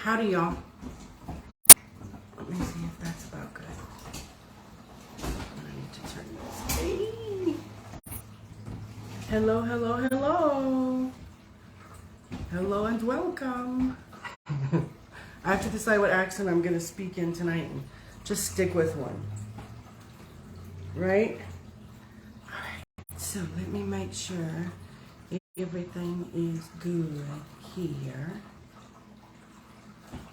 Howdy, y'all. Let me see if that's about good. I need to turn this. Hey. Hello, hello, hello. Hello and welcome. I have to decide what accent I'm going to speak in tonight and just stick with one. Right? Alright, so let me make sure everything is good here.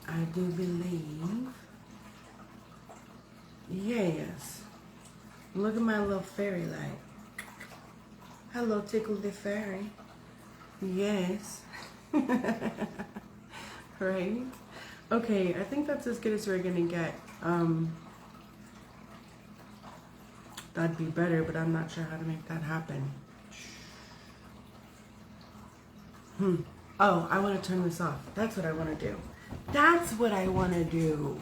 I do believe. Yes. Look at my little fairy light. Hello, Tickle the Fairy. Yes. Right? Okay, I think that's as good as we're gonna get. That'd be better, but I'm not sure how to make that happen. Oh, I want to turn this off. That's what I want to do. That's what I want to do.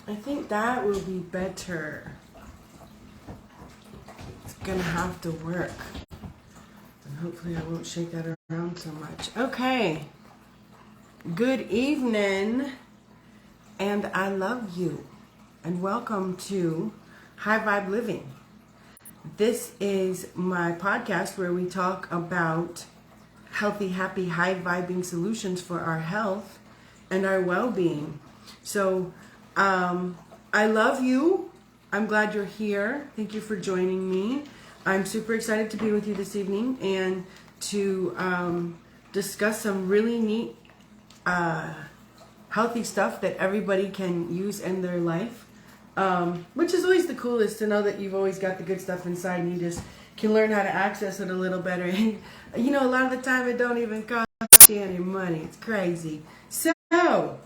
I think that will be better. It's gonna have to work. And hopefully I won't shake that around so much. Okay. Good evening. And I love you. And welcome to High Vibe Living. This is my podcast where we talk about healthy, happy, high vibing solutions for our health and our well-being. So, I love you. I'm glad you're here. Thank you for joining me. I'm super excited to be with you this evening and to discuss some really neat, healthy stuff that everybody can use in their life. Which is always the coolest, to know that you've always got the good stuff inside and you just can learn how to access it a little better. And you know, a lot of the time it don't even cost you any money. It's crazy. So, to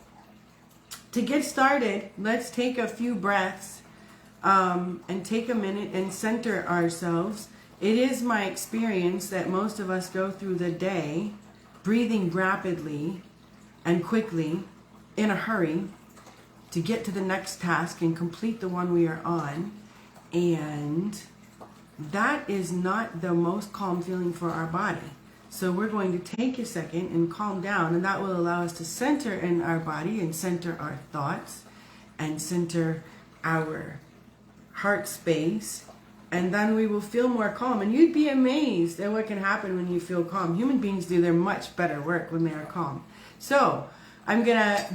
get started, let's take a few breaths and take a minute and center ourselves. It is my experience that most of us go through the day breathing rapidly and quickly in a hurry to get to the next task and complete the one we are on. And that is not the most calm feeling for our body. So we're going to take a second and calm down, and that will allow us to center in our body and center our thoughts and center our heart space. And then we will feel more calm. And you'd be amazed at what can happen when you feel calm. Human beings do their much better work when they are calm. So I'm going to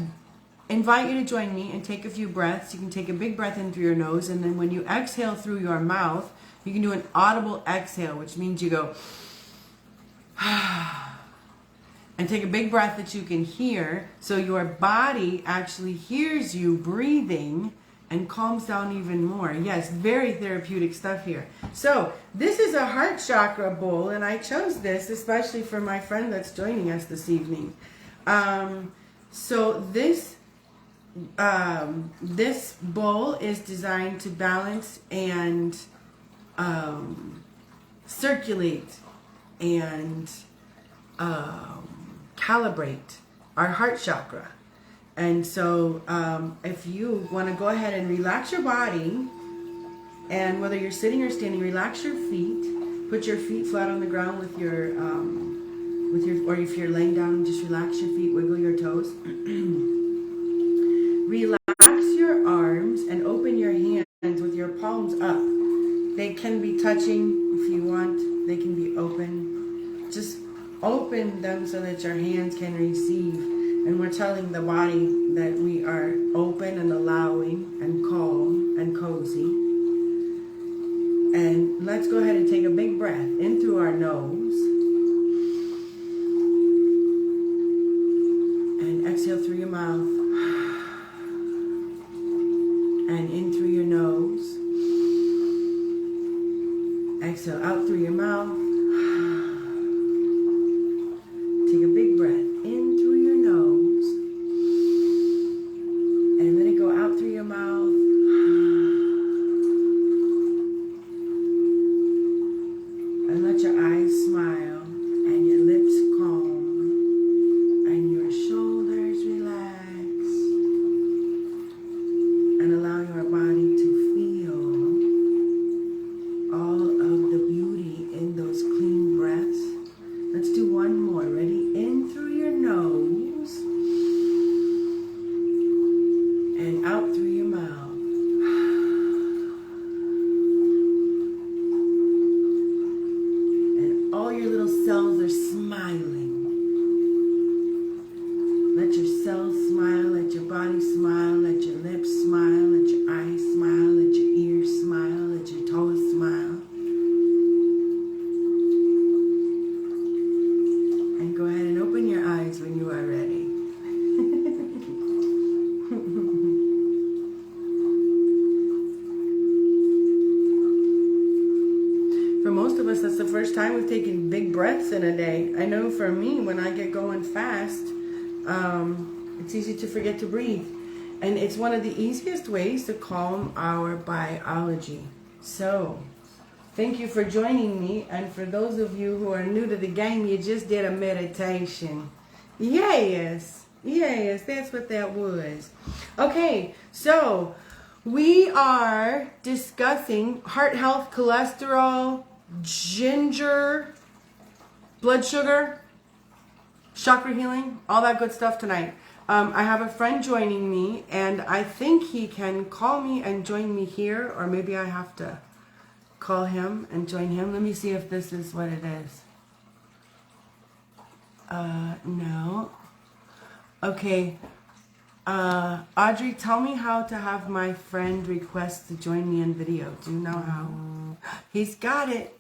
invite you to join me and take a few breaths. You can take a big breath in through your nose, and then when you exhale through your mouth, you can do an audible exhale, which means you go and take a big breath that you can hear, so your body actually hears you breathing and calms down even more. Yes, very therapeutic stuff here. So this is a heart chakra bowl, and I chose this especially for my friend that's joining us this evening. So this bowl is designed to balance and circulate and calibrate our heart chakra. And so if you want to go ahead and relax your body, and whether you're sitting or standing, relax your feet. Put your feet flat on the ground with your or if you're laying down, just relax your feet, wiggle your toes. Relax your arms and open your hands with your palms up. They can be touching if you want. They can be open. Just open them so that your hands can receive. And we're telling the body that we are open and allowing and calm and cozy. And let's go ahead and take a big breath in through our nose. And exhale through your mouth. And in through your nose. Exhale out through your mouth. Take a big breath in through your nose. And let it go out through your mouth. And let your eyes smile and your lips calm and your shoulders relax. And allow your body to feel all of the beauty body smile, let your lips smile, let your eyes smile, let your ears smile, let your toes smile. And go ahead and open your eyes when you are ready. For most of us, that's the first time we've taken big breaths in a day. I know for me, when I get going fast, it's easy to forget to breathe. And it's one of the easiest ways to calm our biology. So, thank you for joining me. And for those of you who are new to the game, you just did a meditation. Yes, that's what that was. Okay, so we are discussing heart health, cholesterol, ginger, blood sugar, chakra healing, all that good stuff tonight. I have a friend joining me, and I think he can call me and join me here, or maybe I have to call him and join him. Let me see if this is what it is. No. Okay. Audrey, tell me how to have my friend request to join me in video. Do you know how? He's got it.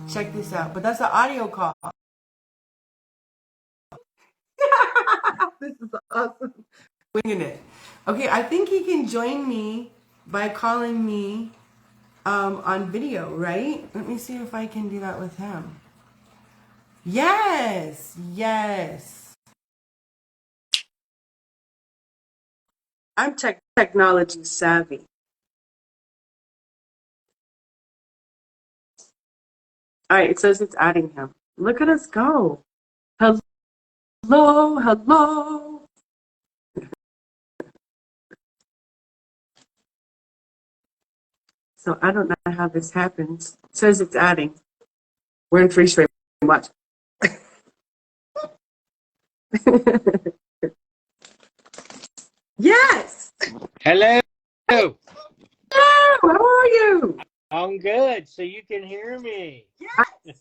Check this out. But that's an audio call. This is awesome. Winging it. Okay, I think he can join me by calling me on video, right? Let me see if I can do that with him. Yes. I'm technology savvy. All right, it says it's adding him. Look at us go. Hello. So I don't know how this happens. It says it's adding. We're in freeze frame. Watch. Yes. Hello. Hello. How are you? I'm good. So you can hear me. Yes.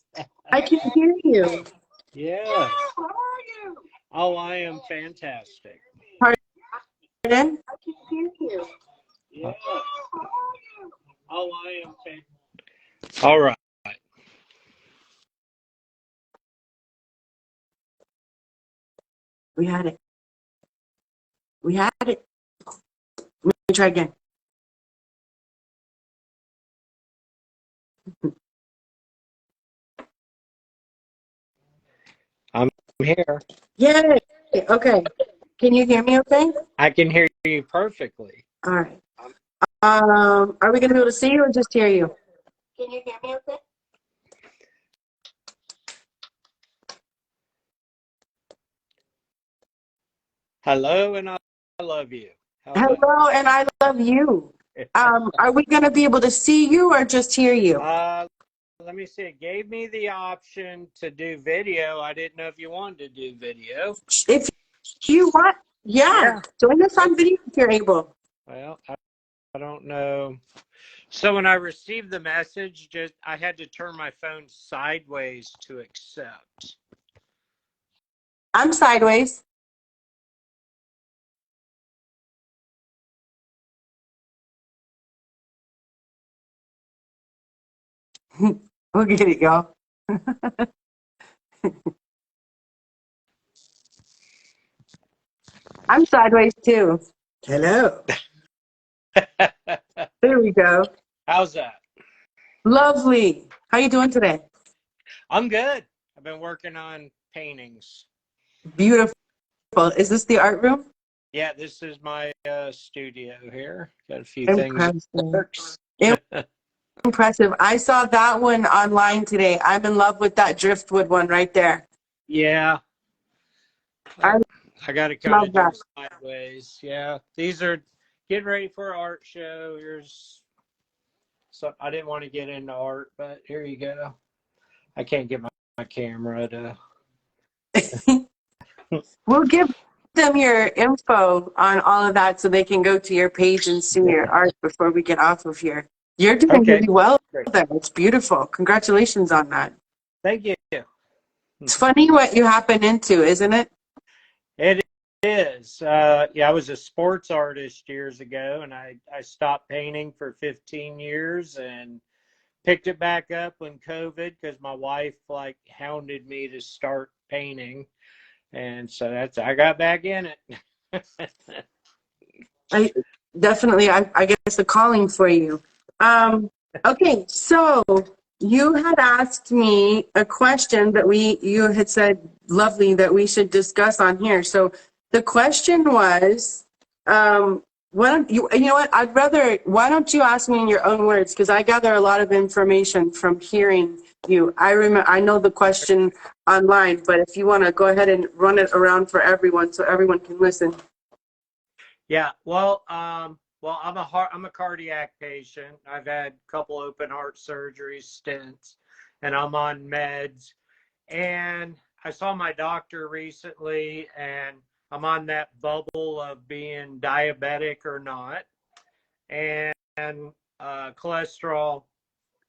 I can hear you. Yeah. How are you? Oh, I am fantastic. Pardon? I can hear you. Yeah. How are you? Oh, I am fantastic. All right. We had it. Let me try again. I'm here. Yay. Okay. Can you hear me okay? I can hear you perfectly. All right. Are we going to be able to see you or just hear you? Can you hear me okay? Hello, and I love you. Hello, and I love you. Are we going to be able to see you or just hear you? Let me see. It gave me the option to do video. I didn't know if you wanted to do video. If you want, yeah. Join us on video if you're able. Well, I don't know. So when I received the message, I had to turn my phone sideways to accept. I'm sideways. We'll get it, y'all. I'm sideways too. Hello. There we go. How's that? Lovely. How you doing today? I'm good. I've been working on paintings. Beautiful. Is this the art room? Yeah, this is my studio here. Got a few Impressive. things. Impressive. I saw that one online today. I'm in love with that driftwood one right there. Yeah. I got to kind of do love that. sideways. Yeah. These are getting ready for an art show. Here's so I didn't want to get into art, but here you go. I can't get my camera to. We'll give them your info on all of that so they can go to your page and see your art before we get off of here. You're doing really well there. It's beautiful. Congratulations on that. Thank you. It's funny what you happen into, isn't it? It is. Yeah, I was a sports artist years ago, and I stopped painting for 15 years and picked it back up when COVID, because my wife like hounded me to start painting, and so I got back in it. I definitely, I guess the calling for you. Okay, so you had asked me a question that you had said, lovely, that we should discuss on here. So the question was, why don't you know what, why don't you ask me in your own words? Because I gather a lot of information from hearing you. I know the question online, but if you want to go ahead and run it around for everyone so everyone can listen. Yeah, well, I'm a cardiac patient. I've had a couple open heart surgeries, stents, and I'm on meds. And I saw my doctor recently, and I'm on that bubble of being diabetic or not. And cholesterol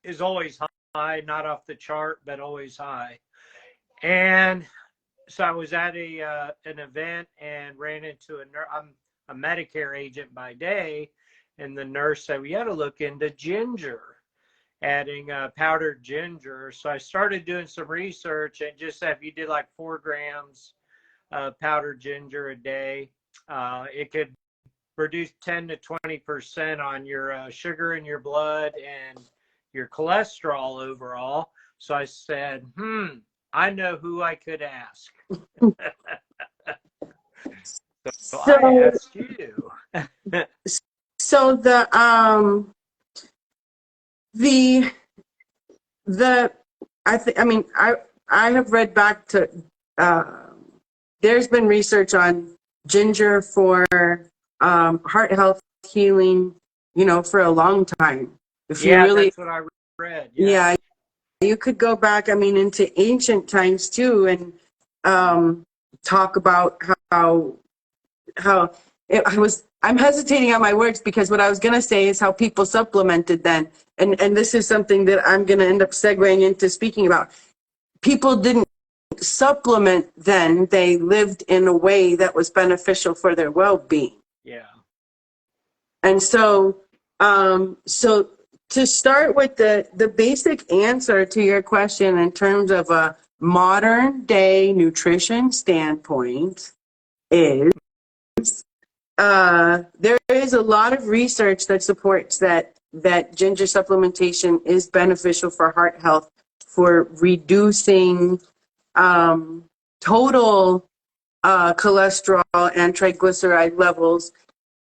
is always high, not off the chart, but always high. And so I was at an event and ran into I'm a Medicare agent by day, and the nurse said, we got to look into ginger, adding powdered ginger. So I started doing some research, and just if you did like 4 grams of powdered ginger a day, it could reduce 10 to 20% on your sugar in your blood and your cholesterol overall. So I said, I know who I could ask. So I So, asked you. so the I mean, I have read back to, there's been research on ginger for heart health healing, you know, for a long time. If you Yeah, really, that's what I read. Yeah. yeah, you could go back, I mean, into ancient times too, and talk about how I'm hesitating on my words because what I was going to say is how people supplemented then. And this is something that I'm going to end up segueing into speaking about. People didn't supplement then. They lived in a way that was beneficial for their well-being. Yeah. And so, so to start with the basic answer to your question in terms of a modern day nutrition standpoint is, there is a lot of research that supports that ginger supplementation is beneficial for heart health, for reducing total cholesterol and triglyceride levels.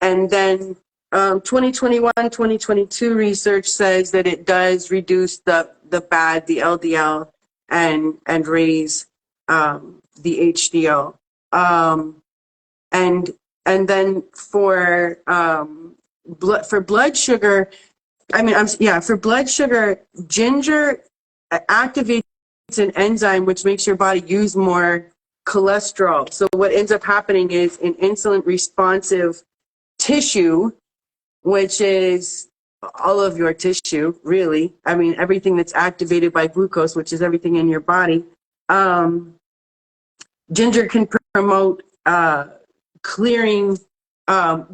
And then 2021, 2022 research says that it does reduce the LDL, and raise the HDL. And then for blood sugar, for blood sugar, ginger activates an enzyme which makes your body use more cholesterol. So what ends up happening is an insulin responsive tissue, which is all of your tissue, really. I mean, everything that's activated by glucose, which is everything in your body. Ginger can promote clearing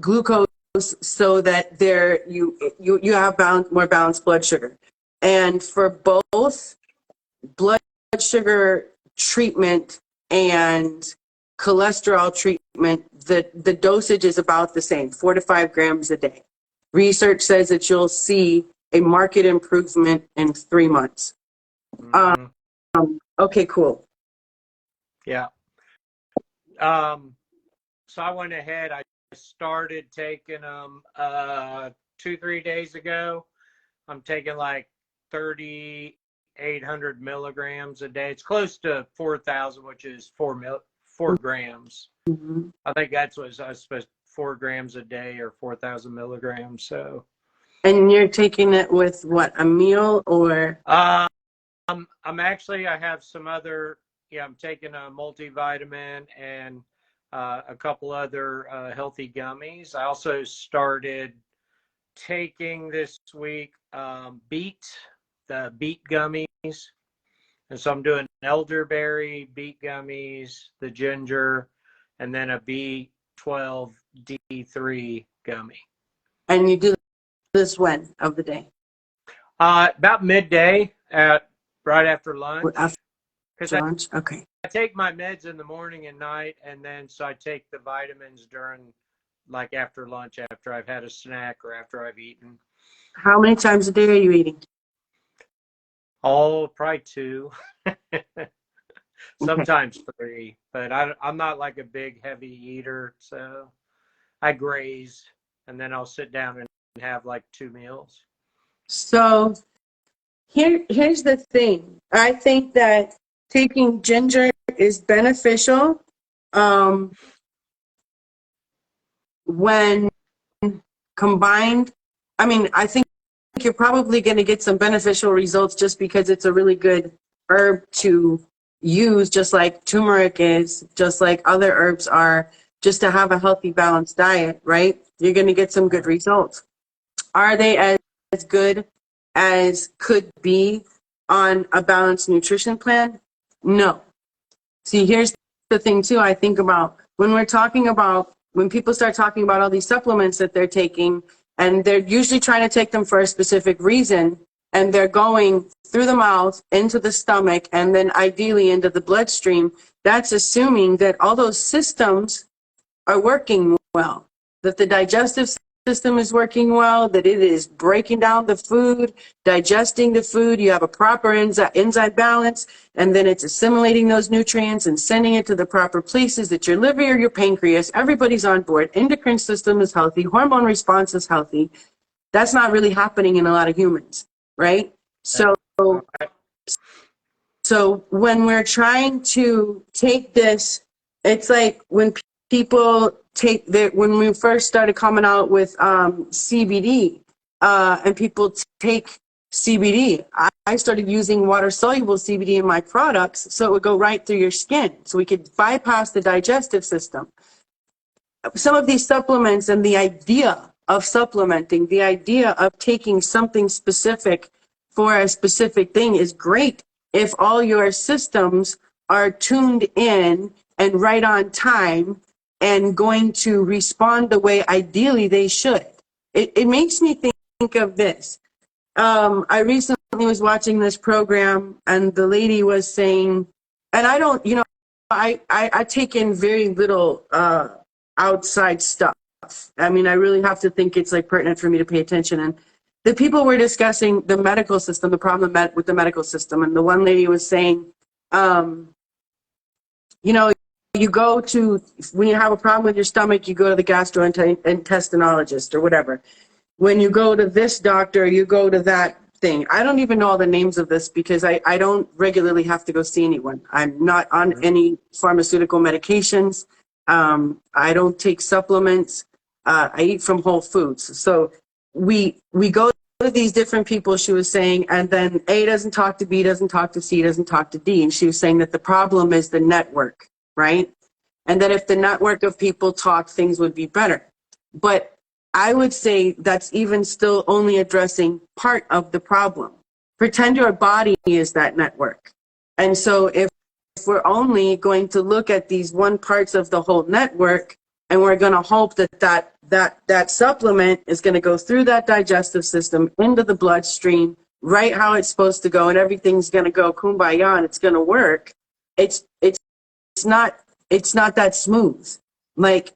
glucose so that you have more balanced blood sugar. And for both blood sugar treatment and cholesterol treatment, the dosage is about the same, 4 to 5 grams a day. Research says that you'll see a marked improvement in 3 months. Mm-hmm. Okay, cool. Yeah. So I went ahead, I started taking them 2-3 days ago. I'm taking like 3,800 milligrams a day. It's close to 4,000, which is 4 grams. Mm-hmm. I think that's what I was supposed 4 grams a day or 4,000 milligrams. So. And you're taking it with what, a meal or? I have some other, I'm taking a multivitamin and a couple other healthy gummies. I also started taking this week the beet gummies. And so I'm doing elderberry, beet gummies, the ginger, and then a B12D3 gummy. And you do this when of the day? About midday, right after lunch. After Because lunch? Okay. I take my meds in the morning and night, and then so I take the vitamins during, like after lunch, after I've had a snack or after I've eaten. How many times a day are you eating? Oh, probably 2. Okay. Sometimes 3, but I'm not like a big heavy eater, so I graze and then I'll sit down and have like 2 meals. So here's the thing. I think that taking ginger is beneficial when combined. I mean, I think you're probably going to get some beneficial results just because it's a really good herb to use, just like turmeric is, just like other herbs are, just to have a healthy, balanced diet, right? You're going to get some good results. Are they as good as could be on a balanced nutrition plan? No. See, here's the thing too, I think about when people start talking about all these supplements that they're taking, and they're usually trying to take them for a specific reason, and they're going through the mouth, into the stomach, and then ideally into the bloodstream. That's assuming that all those systems are working well, that the digestive system is working well, that it is breaking down the food, digesting the food, you have a proper enzyme balance, and then it's assimilating those nutrients and sending it to the proper places, that your liver or your pancreas, everybody's on board, endocrine system is healthy, hormone response is healthy. That's not really happening in a lot of humans, right? So when we're trying to take this, it's like when people when we first started coming out with CBD, and people take CBD, I started using water-soluble CBD in my products so it would go right through your skin, so we could bypass the digestive system. Some of these supplements and the idea of supplementing, the idea of taking something specific for a specific thing is great if all your systems are tuned in and right on time and going to respond the way ideally they should. It makes me think of this. I recently was watching this program, and the lady was saying, and I don't, I take in very little outside stuff. I mean, I really have to think it's like pertinent for me to pay attention. And the people were discussing the medical system, the problem with the medical system. And the one lady was saying, you go to, when you have a problem with your stomach, you go to the gastrointestinologist or whatever. When you go to this doctor, you go to that thing. I don't even know all the names of this because I don't regularly have to go see anyone. I'm not on any pharmaceutical medications. I don't take supplements. I eat from whole foods. So we go to these different people, she was saying, and then A doesn't talk to B, doesn't talk to C, doesn't talk to D. And she was saying that the problem is the network, right? And that if the network of people talk, things would be better. But I would say that's even still only addressing part of the problem. Pretend your body is that network. And so if we're only going to look at these one parts of the whole network, and we're going to hope that supplement is going to go through that digestive system into the bloodstream, right how it's supposed to go, and everything's going to go kumbaya and it's going to work, it's not that smooth. Like,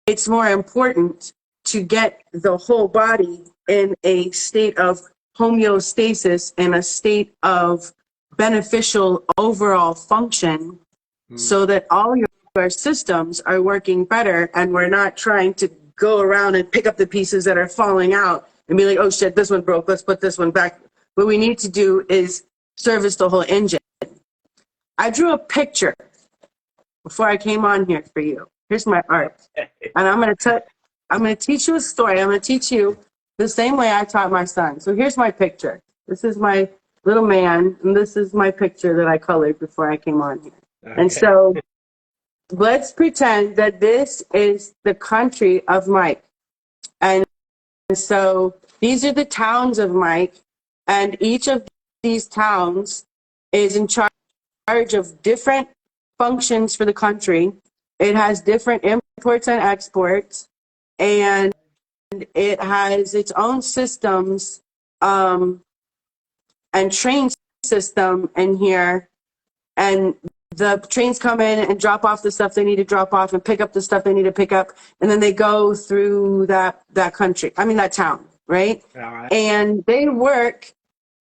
it's more important to get the whole body in a state of homeostasis, in a state of beneficial overall function, so that all your systems are working better, and we're not trying to go around and pick up the pieces that are falling out and be like, oh shit, this one broke, let's put this one back. What we need to do is service the whole engine. I drew a picture before I came on here for you. Here's my art. And I'm going to teach you a story. I'm going to teach you the same way I taught my son. So here's my picture. This is my little man, and this is my picture that I colored before I came on here. Okay. And so let's pretend that this is the country of Mike. And so these are the towns of Mike, and each of these towns is in charge of different functions for the country. It has different imports and exports, and it has its own systems and train system in here. And the trains come in and drop off the stuff they need to drop off and pick up the stuff they need to pick up. And then they go through that country, that town, right? All right. And they work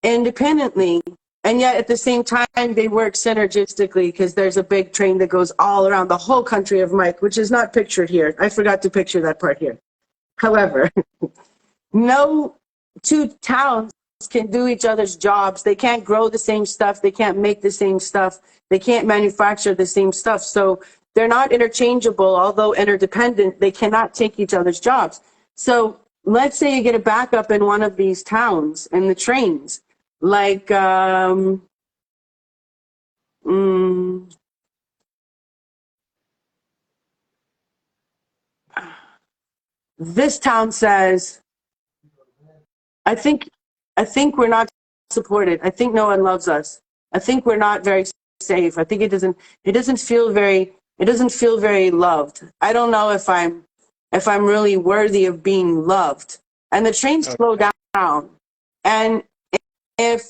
independently. And yet at the same time, they work synergistically because there's a big train that goes all around the whole country of Mike, which is not pictured here. I forgot to picture that part here. However, no two towns can do each other's jobs. They can't grow the same stuff. They can't make the same stuff. They can't manufacture the same stuff. So they're not interchangeable, although interdependent. They cannot take each other's jobs. So let's say you get a backup in one of these towns in the trains, like this town says, I think we're not supported. I think no one loves us. I think we're not very safe. I think it doesn't feel very loved. I don't know if I'm really worthy of being loved. And the trains slow down. And if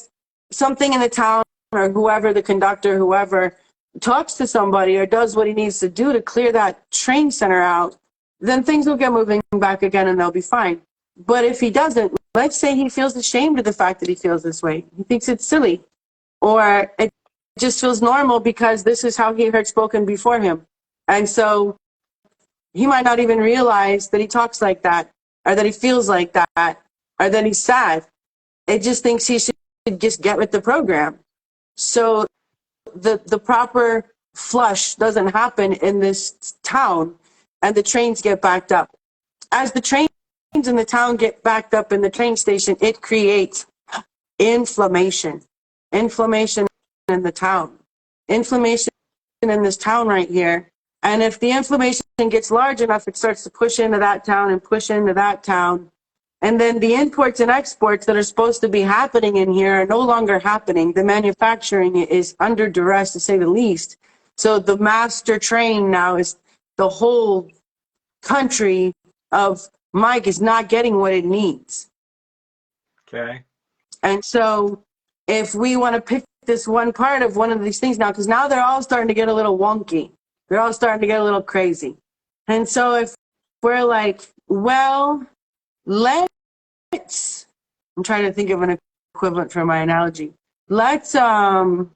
something in the town or whoever, the conductor, whoever, talks to somebody or does what he needs to do to clear that train center out, then things will get moving back again and they'll be fine. But if he doesn't, let's say he feels ashamed of the fact that he feels this way. He thinks it's silly, or it just feels normal because this is how he heard spoken before him. And so he might not even realize that he talks like that, or that he feels like that, or that he's sad. It just thinks he should just get with the program. So the proper flush doesn't happen in this town, and the trains get backed up. As the trains in the town get backed up in the train station, it creates inflammation. Inflammation in the town. Inflammation in this town right here. And if the inflammation gets large enough, it starts to push into that town and push into that town. And then the imports and exports that are supposed to be happening in here are no longer happening. The manufacturing is under duress, to say the least. So the master train now is the whole country of Mike is not getting what it needs. Okay. And so if we want to pick this one part of one of these things now, because now they're all starting to get a little wonky. They're all starting to get a little crazy. And so if we're like, well, let's, I'm trying to think of an equivalent for my analogy. Let's go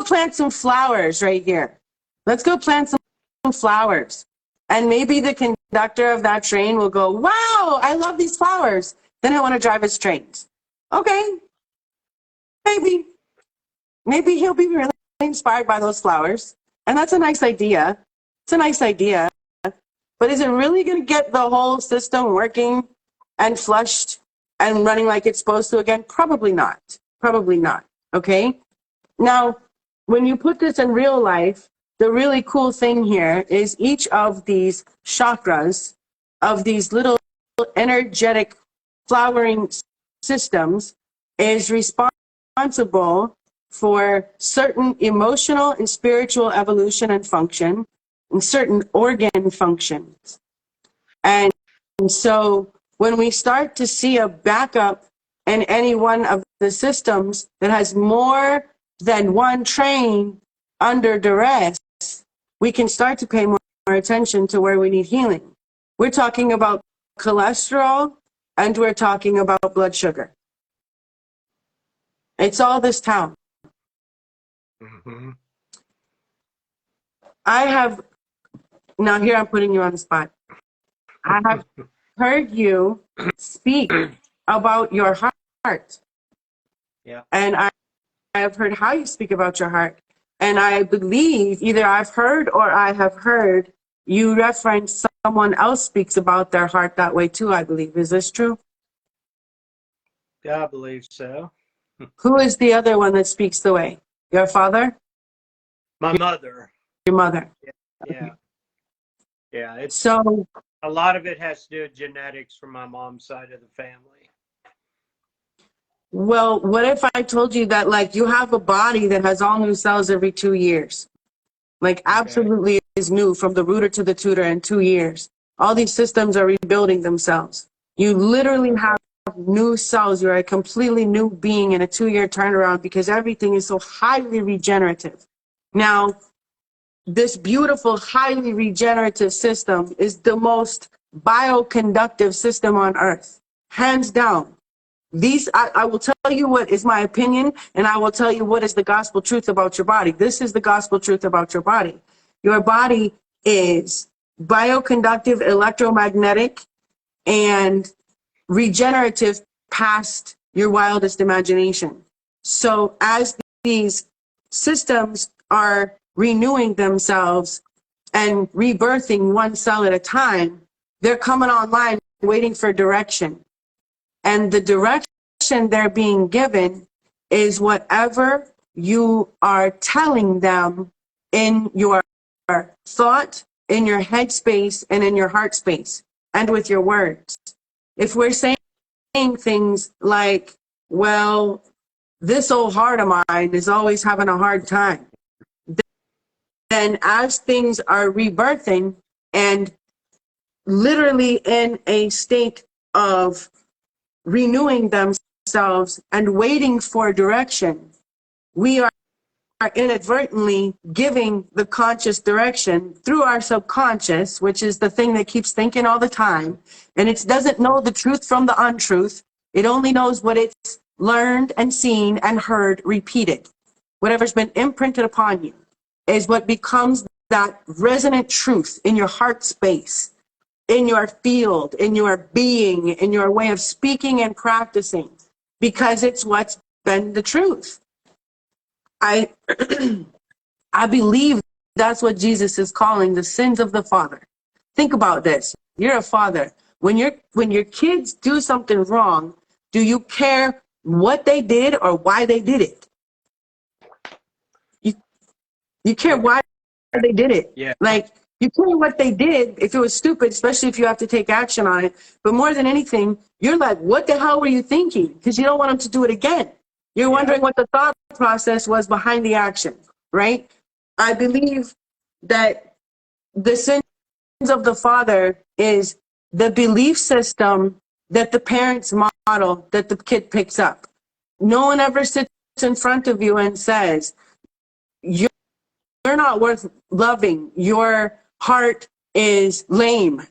plant some flowers right here. Let's go plant some flowers. And maybe the conductor of that train will go, wow, I love these flowers. Then I want to drive his trains. Okay. Maybe he'll be really inspired by those flowers. And that's a nice idea. It's a nice idea. But is it really going to get the whole system working and flushed and running like it's supposed to again? Probably not. Probably not. Okay? Now, when you put this in real life, the really cool thing here is each of these chakras, of these little energetic flowering systems, is responsible for certain emotional and spiritual evolution and function, and certain organ functions. And so when we start to see a backup in any one of the systems that has more than one train under duress, we can start to pay more attention to where we need healing. We're talking about cholesterol, and we're talking about blood sugar. It's all this town. Mm-hmm. Now here I'm putting you on the spot. I have heard you speak about your heart. Yeah. And I have heard how you speak about your heart. And I believe either I've heard or I have heard you reference someone else speaks about their heart that way too, I believe. Is this true? Yeah, I believe so. Who is the other one that speaks the way? Your father? My mother. Your mother. Yeah. Yeah. It's so a lot of it has to do with genetics from my mom's side of the family. Well, what if I told you that, like, you have a body that has all new cells every 2 years? Like absolutely is new from the rooter to the tutor in 2 years. All these systems are rebuilding themselves. You literally have new cells. You're a completely new being in a 2-year turnaround because everything is so highly regenerative. Now, this beautiful, highly regenerative system is the most bioconductive system on earth, hands down. I will tell you what is my opinion, and I will tell you what is the gospel truth about your body. This is the gospel truth about your body. Your body is bioconductive, electromagnetic, and regenerative past your wildest imagination. So as these systems are renewing themselves and rebirthing one cell at a time, they're coming online waiting for direction. And the direction they're being given is whatever you are telling them in your thought, in your head space, and in your heart space, and with your words. If we're saying things like, well, this old heart of mine is always having a hard time, then as things are rebirthing and literally in a state of renewing themselves and waiting for direction, we are inadvertently giving the conscious direction through our subconscious, which is the thing that keeps thinking all the time. And it doesn't know the truth from the untruth. It only knows what it's learned and seen and heard repeated. Whatever's been imprinted upon you is what becomes that resonant truth in your heart space, in your field, in your being, in your way of speaking and practicing, because it's what's been the truth. I believe that's what Jesus is calling the sins of the father. Think about this. You're a father. When your kids do something wrong, do you care what they did or why they did it? You care why they did it. Yeah. Like, you care what they did if it was stupid, especially if you have to take action on it. But more than anything, you're like, what the hell were you thinking? Because you don't want them to do it again. You're wondering what the thought process was behind the action, right? I believe that the sins of the father is the belief system that the parents model that the kid picks up. No one ever sits in front of you and says, you're not worth loving. Your heart is lame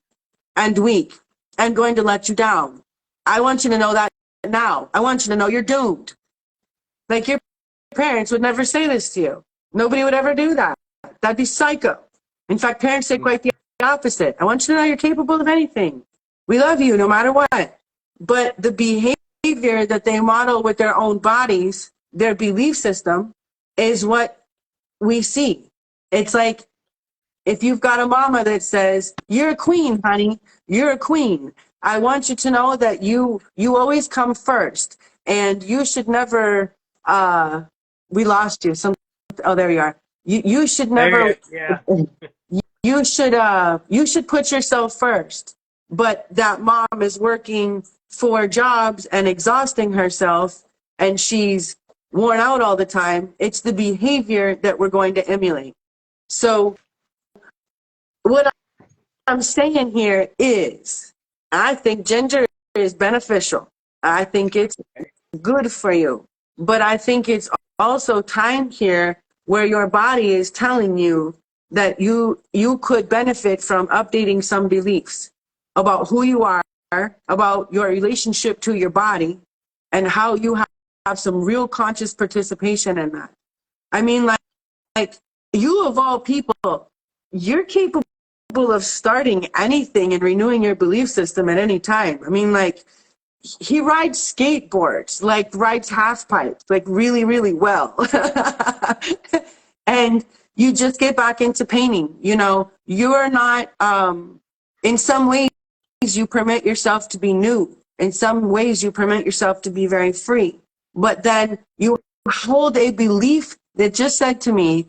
and weak and going to let you down. I want you to know that now. I want you to know you're doomed. Like, your parents would never say this to you. Nobody would ever do that. That'd be psycho. In fact, parents say quite the opposite. I want you to know you're capable of anything. We love you no matter what. But the behavior that they model with their own bodies, their belief system, is what we see. It's like, if you've got a mama that says, you're a queen, honey, you're a queen. I want you to know that you always come first, and you should never, we lost you. Oh, there you are. You should never, you should put yourself first. But that mom is working 4 jobs and exhausting herself, and she's worn out all the time. It's the behavior that we're going to emulate. So what I'm saying here is, I think ginger is beneficial. I think it's good for you. But I think it's also time here where your body is telling you that you could benefit from updating some beliefs about who you are, about your relationship to your body, and how you have some real conscious participation in that. I mean, like you of all people, you're capable of starting anything and renewing your belief system at any time. I mean, like, he rides skateboards, like rides half pipes, like really, really well. And you just get back into painting. You know, you're not, in some ways you permit yourself to be new. In some ways you permit yourself to be very free. But then you hold a belief that just said to me,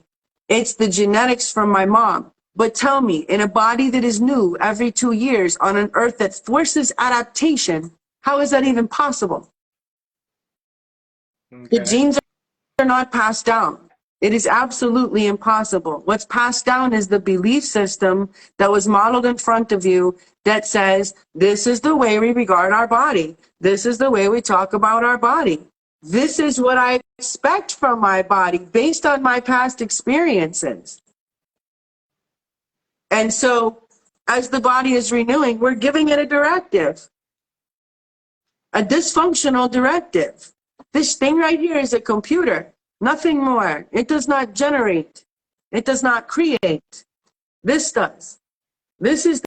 it's the genetics from my mom. But tell me, in a body that is new every 2 years on an earth that forces adaptation, how is that even possible? Okay. The genes are not passed down. It is absolutely impossible. What's passed down is the belief system that was modeled in front of you that says, this is the way we regard our body. This is the way we talk about our body. This is what I expect from my body based on my past experiences. And so as the body is renewing, we're giving it a directive, a dysfunctional directive. This thing right here is a computer, nothing more. It does not generate. It does not create. This does. This is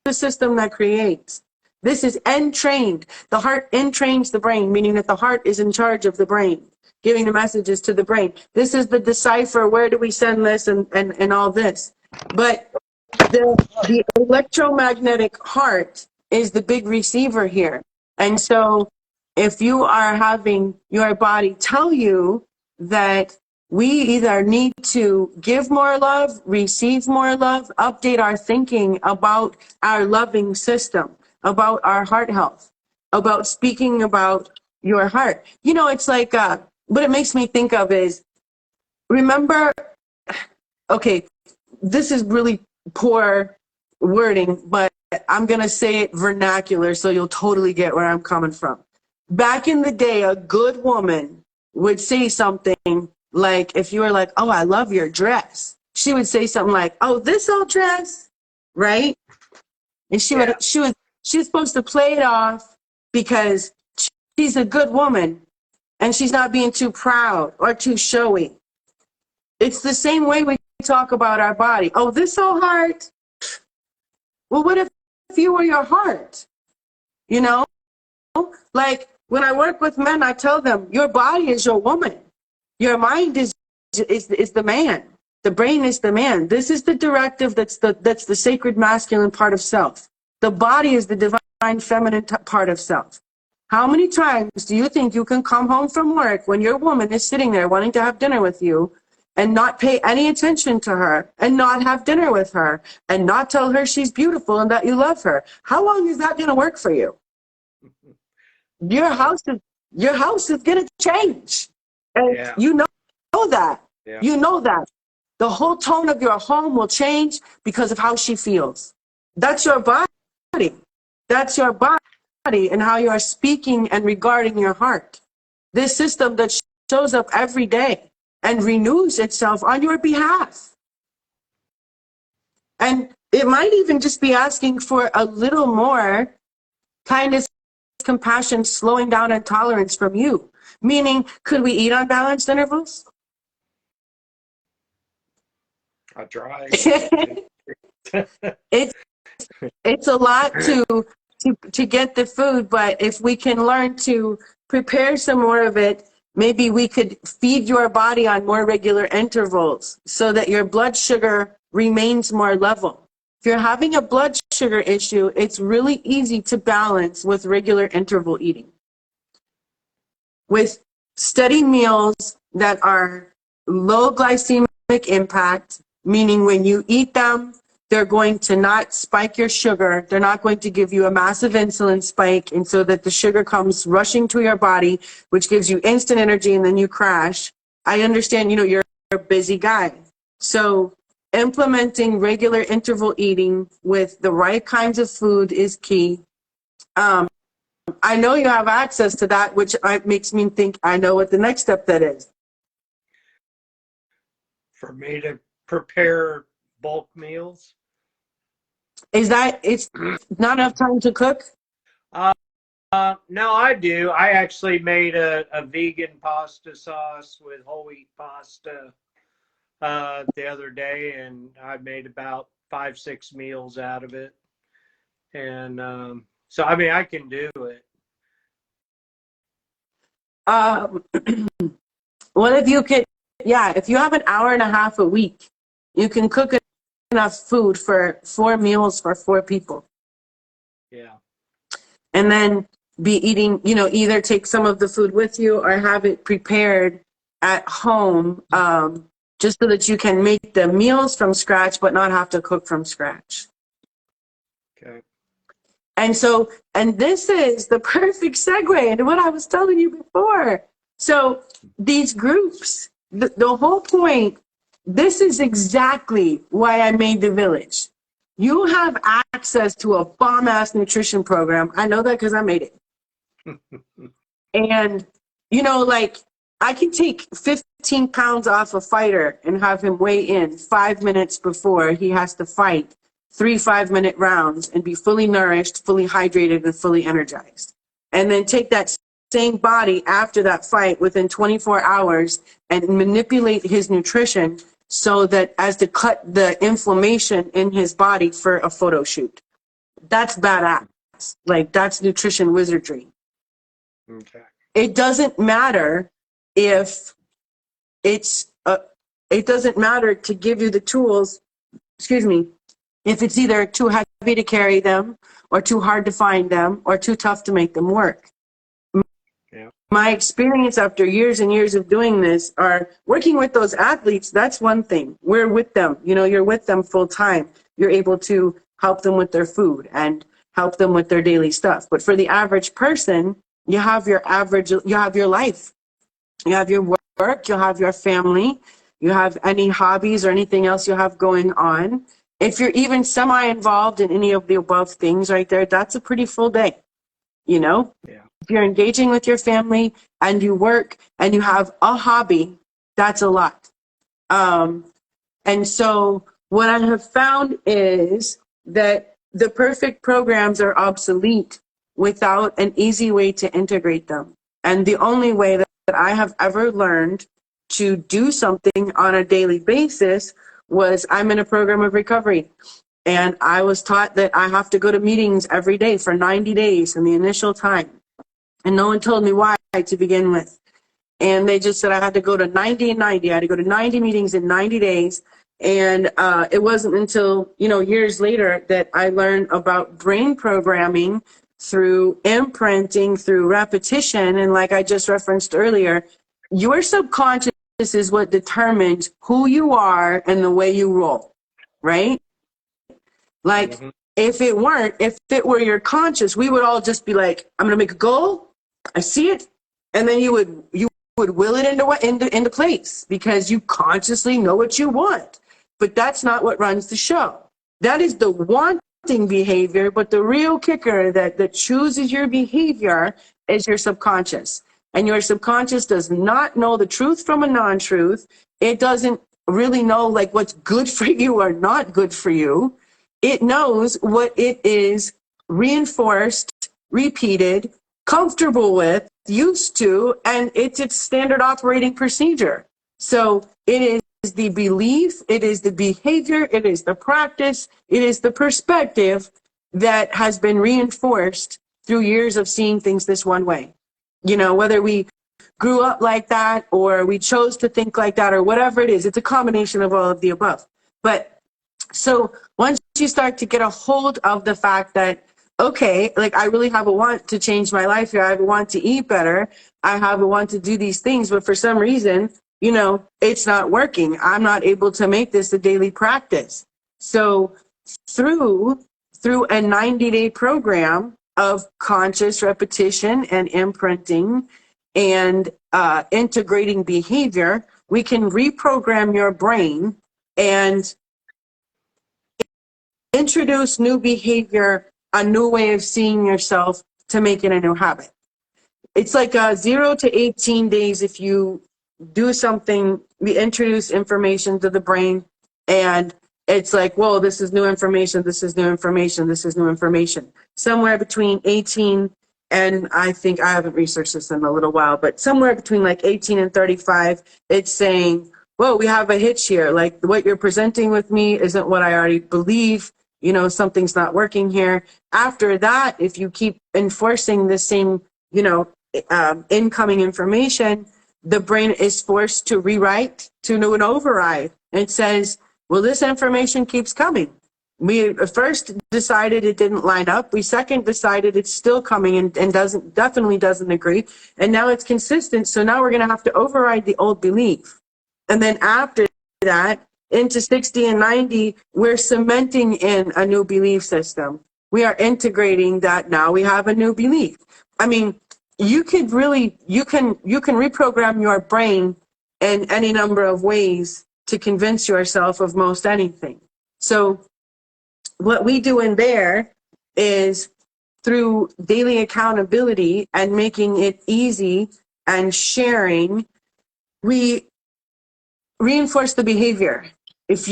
the system that creates. This is entrained. The heart entrains the brain, meaning that the heart is in charge of the brain, giving the messages to the brain. This is the decipher. Where do we send this and all this? But the electromagnetic heart is the big receiver here. And so if you are having your body tell you that we either need to give more love, receive more love, update our thinking about our loving system, about our heart health, about speaking about your heart. You know, it's like, what it makes me think of is, remember, okay, this is really poor wording, but I'm going to say it vernacular so you'll totally get where I'm coming from. Back in the day, a good woman would say something like, if you were like, oh, I love your dress, she would say something like, oh, this old dress, right? And she was supposed to play it off because she's a good woman and she's not being too proud or too showy. It's the same way we talk about our body. Oh, this old heart. Well, what if you were your heart? You know, like when I work with men, I tell them your body is your woman. Your mind is the man. The brain is the man. This is the directive. That's the sacred masculine part of self. The body is the divine feminine part of self. How many times do you think you can come home from work when your woman is sitting there wanting to have dinner with you and not pay any attention to her and not have dinner with her and not tell her she's beautiful and that you love her? How long is that going to work for you? Your house is going to change. And you know that. Yeah. You know that. The whole tone of your home will change because of how she feels. That's your body. That's your body and how you are speaking and regarding your heart. This system that shows up every day and renews itself on your behalf. And it might even just be asking for a little more kindness, compassion, slowing down, and tolerance from you. Meaning, could we eat on balanced intervals? I try. It's a lot to get the food, but if we can learn to prepare some more of it, maybe we could feed your body on more regular intervals so that your blood sugar remains more level. If you're having a blood sugar issue, it's really easy to balance with regular interval eating. With steady meals that are low glycemic impact, meaning when you eat them, they're going to not spike your sugar. They're not going to give you a massive insulin spike, and so that the sugar comes rushing to your body, which gives you instant energy, and then you crash. I understand, you know, you're a busy guy. So implementing regular interval eating with the right kinds of food is key. I know you have access to that, which makes me think I know what the next step that is. For me to prepare bulk meals. Is that, it's not enough time to cook? No, I do. I actually made a vegan pasta sauce with whole wheat pasta the other day, and I made about 5-6 meals out of it. And so, I mean, I can do it. What if you could, if you have an hour and a half a week, you can cook enough food for 4 meals for 4 people. Yeah. And then be eating, you know, either take some of the food with you or have it prepared at home, just so that you can make the meals from scratch but not have to cook from scratch. Okay. And so, and this is the perfect segue into what I was telling you before. So these groups the whole point, this is exactly why I made the village. You have access to a bomb-ass nutrition program. I know that because I made it. And, you know, like, I can take 15 pounds off a fighter and have him weigh in 5 minutes before he has to fight 3 5-minute rounds and be fully nourished, fully hydrated, and fully energized. And then take that same body after that fight within 24 hours and manipulate his nutrition so that as to cut the inflammation in his body for a photo shoot. That's badass. Like, that's nutrition wizardry. Okay. It doesn't matter if it doesn't matter to give you the tools, excuse me, if it's either too heavy to carry them or too hard to find them or too tough to make them work. Yeah. My experience after years and years of doing this are working with those athletes. That's one thing. We're with them. You know, you're with them full time. You're able to help them with their food and help them with their daily stuff. But for the average person, you have your life. You have your work, you'll have your family, you have any hobbies or anything else you have going on. If you're even semi-involved in any of the above things right there, that's a pretty full day, you know? Yeah. If you're engaging with your family and you work and you have a hobby, that's a lot. And so what I have found is that the perfect programs are obsolete without an easy way to integrate them. And the only way that I have ever learned to do something on a daily basis was I'm in a program of recovery. And I was taught that I have to go to meetings every day for 90 days in the initial time. And no one told me why to begin with. And they just said I had to go to 90 and 90. I had to go to 90 meetings in 90 days. And it wasn't until, you know, years later that I learned about brain programming through imprinting, through repetition. And like I just referenced earlier, your subconscious is what determines who you are and the way you roll, right? Like, if it were your conscious, we would all just be like, I'm going to make a goal. I see it. And then you would will it into place because you consciously know what you want. But that's not what runs the show. That is the wanting behavior, but the real kicker that chooses your behavior is your subconscious. And your subconscious does not know the truth from a non-truth. It doesn't really know like what's good for you or not good for you. It knows what it is reinforced, repeated, comfortable with, used to, and it's its standard operating procedure. So it is the belief, it is the behavior, it is the practice, it is the perspective that has been reinforced through years of seeing things this one way. You know, whether we grew up like that or we chose to think like that or whatever it is, it's a combination of all of the above. But so once you start to get a hold of the fact that, okay, like I really have a want to change my life here. I have a want to eat better. I have a want to do these things, but for some reason, you know, it's not working. I'm not able to make this a daily practice. So through a 90-day program of conscious repetition and imprinting and integrating behavior, we can reprogram your brain and introduce new behavior, a new way of seeing yourself to make it a new habit. It's like 0 to 18 days. If you do something, we introduce information to the brain and it's like, whoa, this is new information, this is new information, this is new information. Somewhere between 18 and I think I haven't researched this in a little while, but somewhere between like 18 and 35, it's saying, whoa, we have a hitch here. Like what you're presenting with me isn't what I already believe. You know, something's not working here. After that, if you keep enforcing the same, you know, incoming information, the brain is forced to rewrite, to do an override. It says, well, this information keeps coming. We first decided it didn't line up. We second decided it's still coming and definitely doesn't agree. And now it's consistent. So now we're going to have to override the old belief. And then after that, into 60 and 90, we're cementing in a new belief system. We are integrating that now. We have a new belief. I mean, you can reprogram your brain in any number of ways to convince yourself of most anything. So what we do in there is, through daily accountability and making it easy and sharing, we reinforce the behavior. If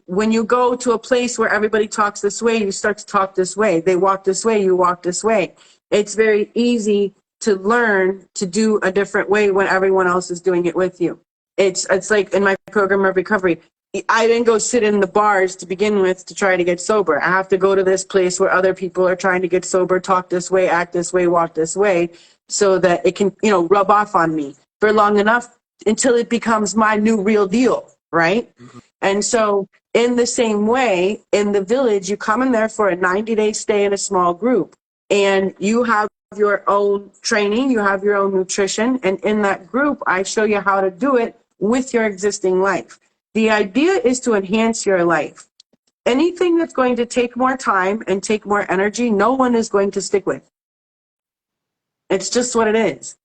when you go to a place where everybody talks this way, you start to talk this way. They walk this way, you walk this way. It's very easy to learn to do a different way when everyone else is doing it with you. It's like in my program of recovery, I didn't go sit in the bars to begin with to try to get sober. I have to go to this place where other people are trying to get sober, talk this way, act this way, walk this way, so that it can, rub off on me for long enough until it becomes my new real deal, right? Mm-hmm. And so in the same way, in the village, you come in there for a 90-day stay in a small group, and you have your own training, you have your own nutrition, and in that group, I show you how to do it with your existing life. The idea is to enhance your life. Anything that's going to take more time and take more energy, no one is going to stick with. It's just what it is.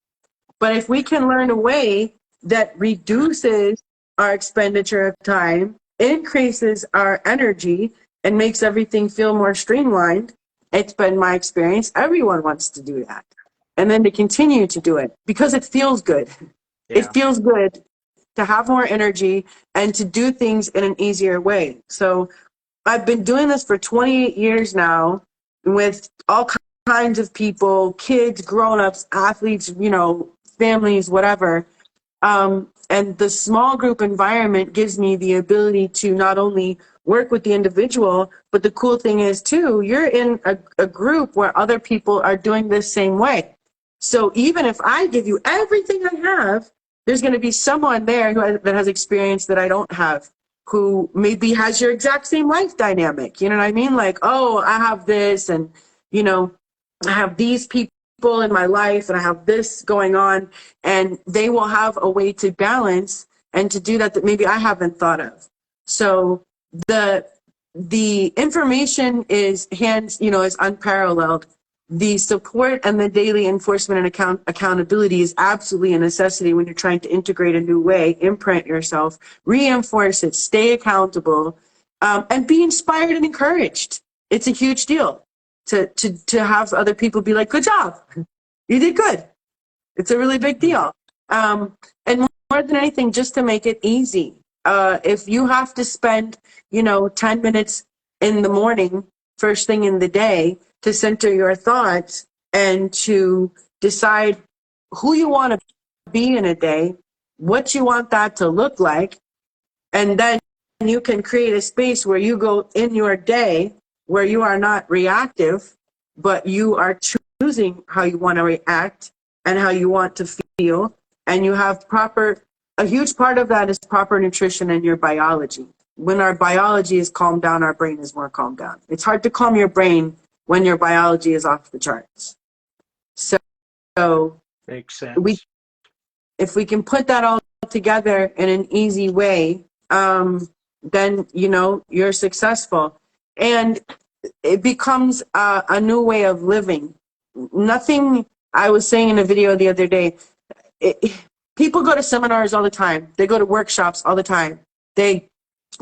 But if we can learn a way that reduces our expenditure of time, increases our energy, and makes everything feel more streamlined, it's been my experience, everyone wants to do that. And then to continue to do it because it feels good. Yeah. It feels good to have more energy and to do things in an easier way. So I've been doing this for 28 years now with all kinds of people, kids, grown-ups, athletes, families, whatever. And the small group environment gives me the ability to not only work with the individual, but the cool thing is too, you're in a group where other people are doing this same way. So even if I give you everything I have, there's going to be someone there that has experience that I don't have, who maybe has your exact same life dynamic. You know what I mean? Like, oh, I have this, and, I have these people in my life, and I have this going on, and they will have a way to balance and to do that maybe I haven't thought of. So the information is is unparalleled. The support and the daily enforcement and accountability is absolutely a necessity when you're trying to integrate a new way, imprint yourself, reinforce it, stay accountable, and be inspired and encouraged. It's a huge deal to have other people be like, good job, you did good. It's a really big deal. And more than anything, just to make it easy. If you have to spend, 10 minutes in the morning, first thing in the day, to center your thoughts and to decide who you want to be in a day, what you want that to look like, and then you can create a space where you go in your day where you are not reactive, but you are choosing how you want to react and how you want to feel, and you have a huge part of that is proper nutrition and your biology. When our biology is calmed down, our brain is more calmed down. It's hard to calm your brain when your biology is off the charts. So makes sense. If we can put that all together in an easy way, then you're successful, and it becomes a new way of living. Nothing. I was saying in a video the other day, people go to seminars all the time. They go to workshops all the time. They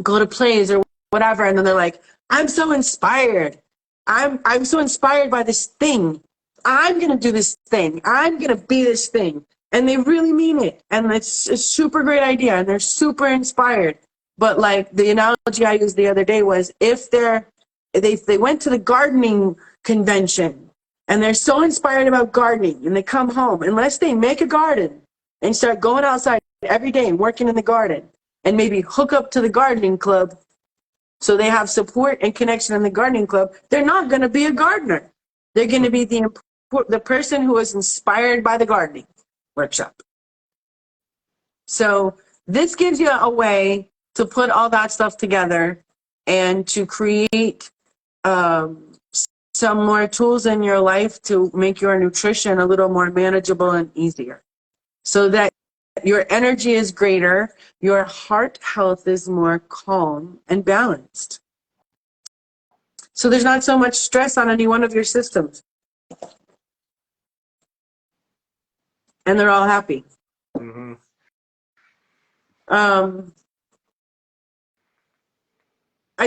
go to plays or whatever, and then they're like, I'm so inspired. I'm so inspired by this thing. I'm going to do this thing. I'm going to be this thing. And they really mean it. And it's a super great idea. And they're super inspired. But like the analogy I used the other day was, if they went to the gardening convention and they're so inspired about gardening and they come home, unless they make a garden and start going outside every day and working in the garden and maybe hook up to the gardening club so they have support and connection in the gardening club, they're not going to be a gardener. They're going to be the person who is inspired by the gardening workshop. So this gives you a way to put all that stuff together and to create some more tools in your life to make your nutrition a little more manageable and easier, so that your energy is greater, your heart health is more calm and balanced. So there's not so much stress on any one of your systems. And they're all happy. Mm-hmm. I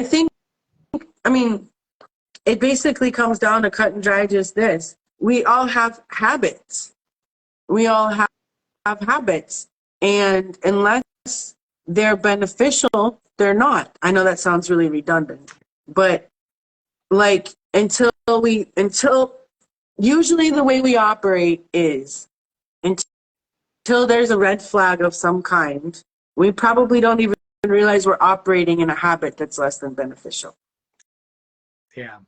think, I mean, it basically comes down to cut and dry just this. We all have habits. We all have habits. And unless they're beneficial, they're not. I know that sounds really redundant, but like until usually the way we operate is until there's a red flag of some kind, we probably don't even realize we're operating in a habit that's less than beneficial. Yeah.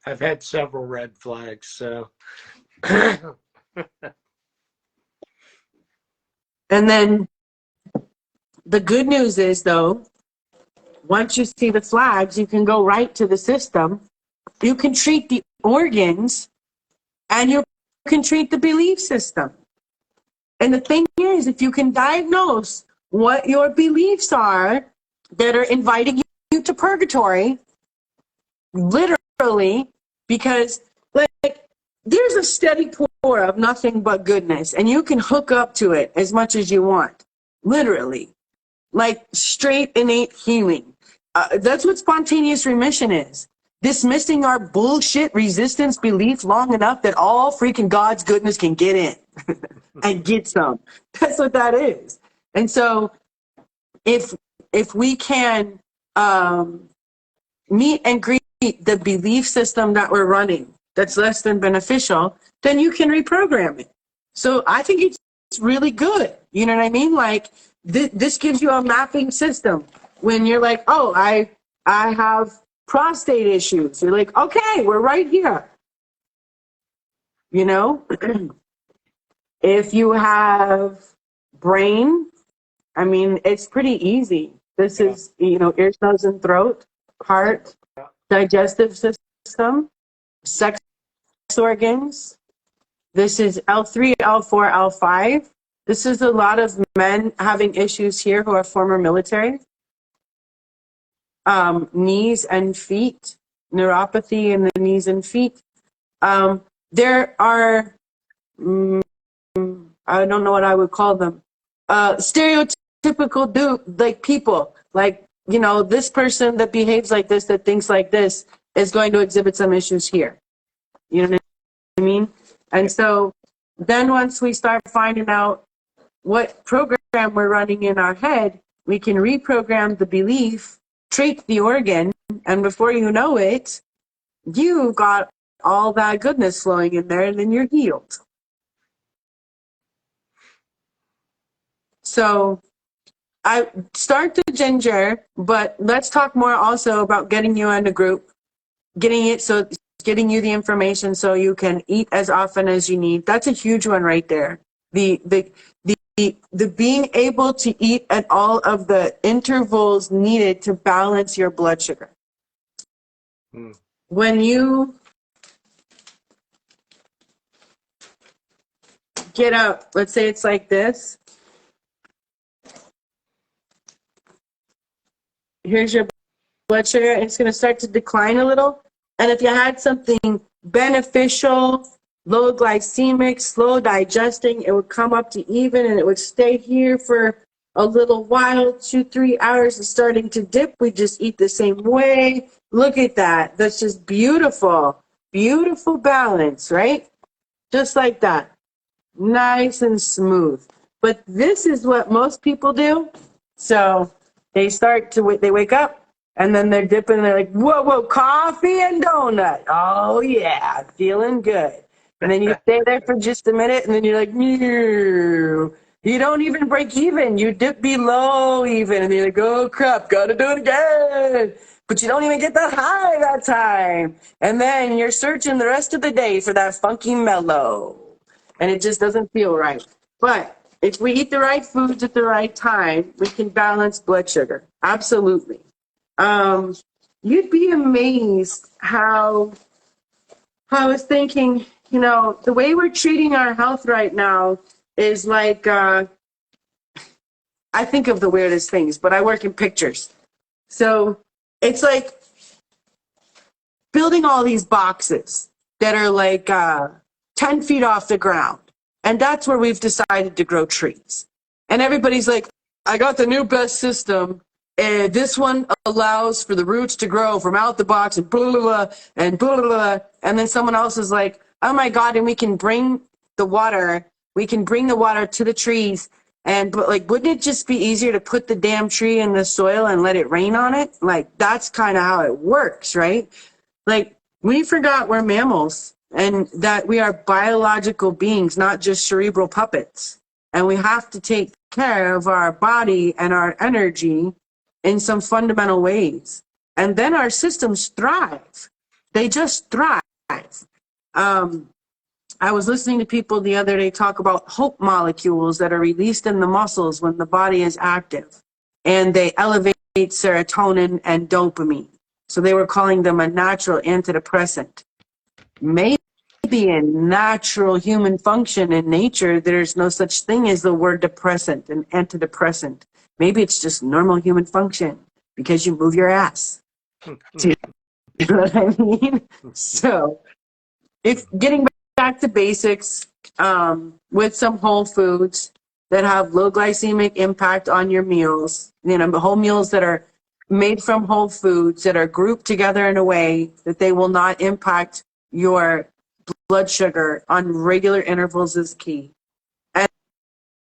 I've had several red flags, so. And then the good news is, though, once you see the flags, you can go right to the system. You can treat the organs, and you can treat the belief system. And the thing is, if you can diagnose what your beliefs are that are inviting you to purgatory, literally, because like there's a steady pour of nothing but goodness, and you can hook up to it as much as you want, literally, like straight innate healing. That's what spontaneous remission is. Dismissing our bullshit resistance belief long enough that all freaking God's goodness can get in and get some. That's what that is. And so if we can meet and greet the belief system that we're running that's less than beneficial, then you can reprogram it. So I think it's really good. You know what I mean? Like this gives you a mapping system. When you're like, oh, I have prostate issues. You're like, okay, we're right here. You know, if you have brain, I mean, it's pretty easy. This is, you know, ears, nose, and throat, heart, digestive system, sex organs. This is L3, L4, L5. This is a lot of men having issues here who are former military. Knees and feet, neuropathy in the knees and feet. There are, I don't know what I would call them, stereotypical like people, like, you know, this person that behaves like this, that thinks like this, is going to exhibit some issues here. You know what I mean? And so then once we start finding out what program we're running in our head, we can reprogram the belief, treat the organ, and before you know it, you got all that goodness flowing in there, and then you're healed. So I start the ginger, but let's talk more also about getting you in a group, getting you the information so you can eat as often as you need. That's a huge one right there. The being able to eat at all of the intervals needed to balance your blood sugar. When you get up, let's say it's like this. Here's your blood sugar, and it's going to start to decline a little. And if you had something beneficial, low glycemic, slow digesting, it would come up to even, and it would stay here for a little while, 2-3 hours. It's starting to dip. We just eat the same way. Look at that. That's just beautiful. Beautiful balance, right? Just like that. Nice and smooth. But this is what most people do. So they wake up, and then they're dipping, and they're like, whoa, coffee and donut. Oh, yeah, feeling good. And then you stay there for just a minute, and then you're like, no. You don't even break even. You dip below even, and you're like, oh, crap, gotta do it again. But you don't even get that high that time. And then you're searching the rest of the day for that funky mellow. And it just doesn't feel right. But if we eat the right foods at the right time, we can balance blood sugar. Absolutely. You'd be amazed how I was thinking, you know, the way we're treating our health right now is like, I think of the weirdest things, but I work in pictures. So it's like building all these boxes that are like 10 feet off the ground. And that's where we've decided to grow trees. And everybody's like, I got the new best system. And this one allows for the roots to grow from out the box and blah, blah, blah, and blah, blah, blah. And then someone else is like, oh my God, and we can bring the water to the trees. And but like, wouldn't it just be easier to put the damn tree in the soil and let it rain on it? Like, that's kind of how it works, right? Like, we forgot we're mammals and that we are biological beings, not just cerebral puppets. And we have to take care of our body and our energy in some fundamental ways. And then our systems thrive. They just thrive. I was listening to people the other day talk about hope molecules that are released in the muscles when the body is active. And they elevate serotonin and dopamine. So they were calling them a natural antidepressant. Maybe in natural human function in nature, there's no such thing as the word depressant and antidepressant. Maybe it's just normal human function because you move your ass. Do you know what I mean? So, if getting back to basics, with some whole foods that have low glycemic impact on your meals, whole meals that are made from whole foods that are grouped together in a way that they will not impact your blood sugar on regular intervals is key.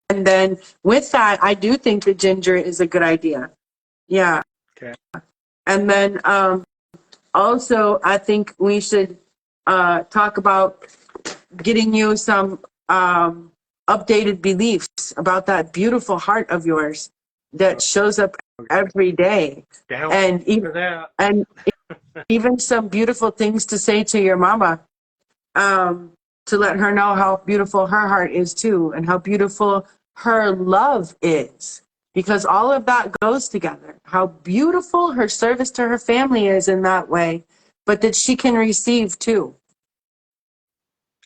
And then with that, I do think the ginger is a good idea. Yeah. Okay. And then also, I think we should talk about getting you some updated beliefs about that beautiful heart of yours that shows up every day. And even some beautiful things to say to your mama, to let her know how beautiful her heart is too, and how beautiful her love is, because all of that goes together. How beautiful her service to her family is in that way, but that she can receive too.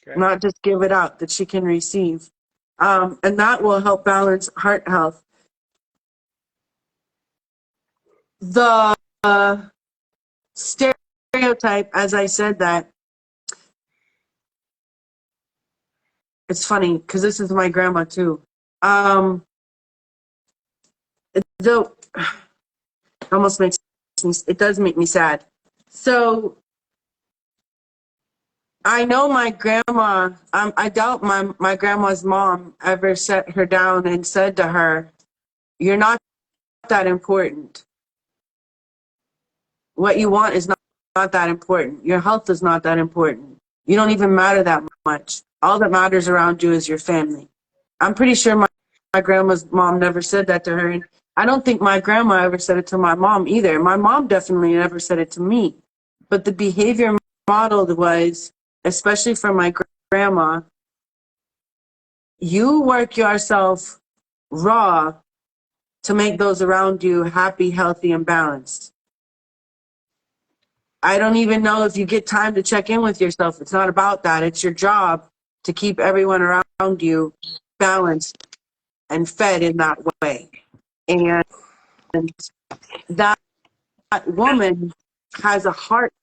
Okay. Not just give it out, that she can receive. And that will help balance heart health. The stereotype, as I said that, it's funny because this is my grandma too. Though almost makes me, it does make me sad. So I know my grandma, I doubt my grandma's mom ever sat her down and said to her, you're not that important. What you want is not that important. Your health is not that important. You don't even matter that much. All that matters around you is your family. I'm pretty sure my grandma's mom never said that to her. And I don't think my grandma ever said it to my mom either. My mom definitely never said it to me. But the behavior modeled was, especially for my grandma, you work yourself raw to make those around you happy, healthy, and balanced. I don't even know if you get time to check in with yourself. It's not about that. It's your job to keep everyone around you balanced and fed in that way. And that woman has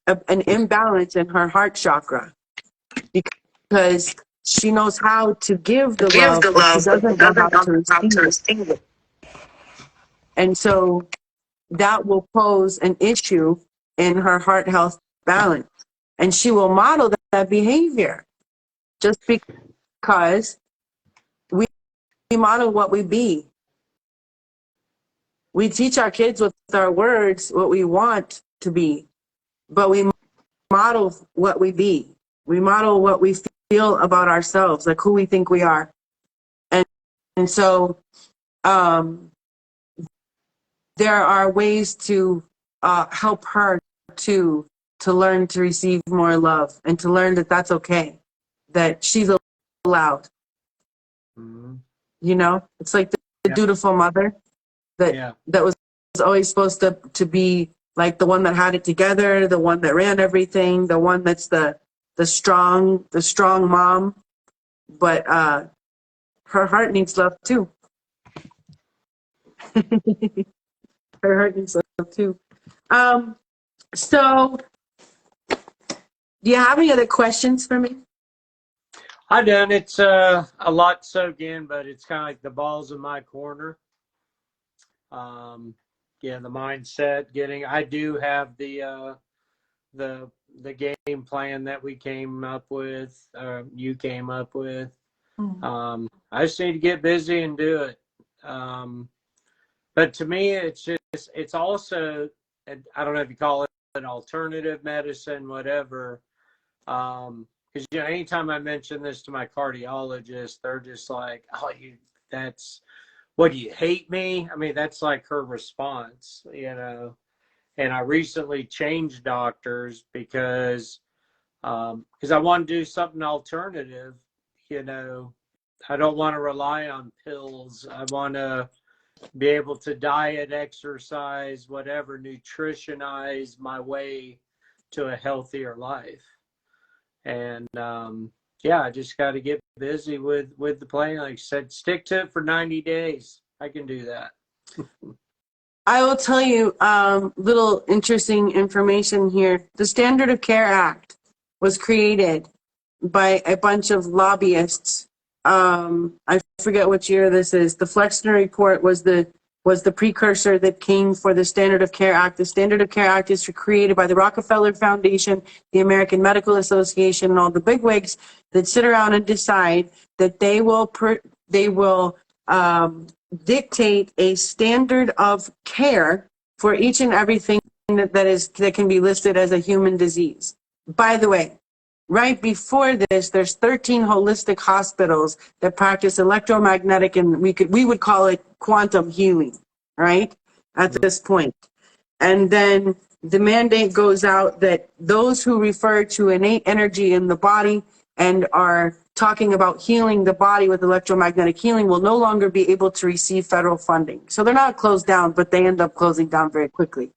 an imbalance in her heart chakra, because she knows how to give the love, but she doesn't know how to receive it. And so that will pose an issue in her heart health balance. And she will model that behavior just because we model what we be. We teach our kids with our words what we want to be, but we model what we be. We model what we feel about ourselves, like who we think we are. And so there are ways to help her to learn to receive more love and to learn that that's okay, that she's allowed. Mm-hmm. You know, it's like the dutiful mother that was always supposed to be like the one that had it together, the one that ran everything, the one that's the strong mom. But her heart needs love too. Her heart needs love too. So do you have any other questions for me? I done. It's a lot soak in, but it's kind of like the ball's in my corner. Yeah, the mindset getting, I do have the game plan that we came up with, you came up with. I just need to get busy and do it. But to me, it's also, I don't know if you call it an alternative medicine, whatever. Because anytime I mention this to my cardiologist, they're just like, "Oh, that's what, do you hate me?" I mean, that's like her response, And I recently changed doctors because I want to do something alternative. I don't want to rely on pills. I want to be able to diet, exercise, whatever, nutritionize my way to a healthier life. And I just got to get busy with the plan. Like I said, stick to it for 90 days. I can do that. I will tell you little interesting information here. The Standard of Care Act was created by a bunch of lobbyists. I forget which year this is. The Flexner Report was the precursor that came for the Standard of Care Act. The Standard of Care Act is created by the Rockefeller Foundation, the American Medical Association, and all the bigwigs that sit around and decide that they will dictate a standard of care for each and everything that can be listed as a human disease. By the way, right before this, there's 13 holistic hospitals that practice electromagnetic, and we would call it quantum healing, right? At this point. And then the mandate goes out that those who refer to innate energy in the body and are talking about healing the body with electromagnetic healing will no longer be able to receive federal funding. So they're not closed down, but they end up closing down very quickly.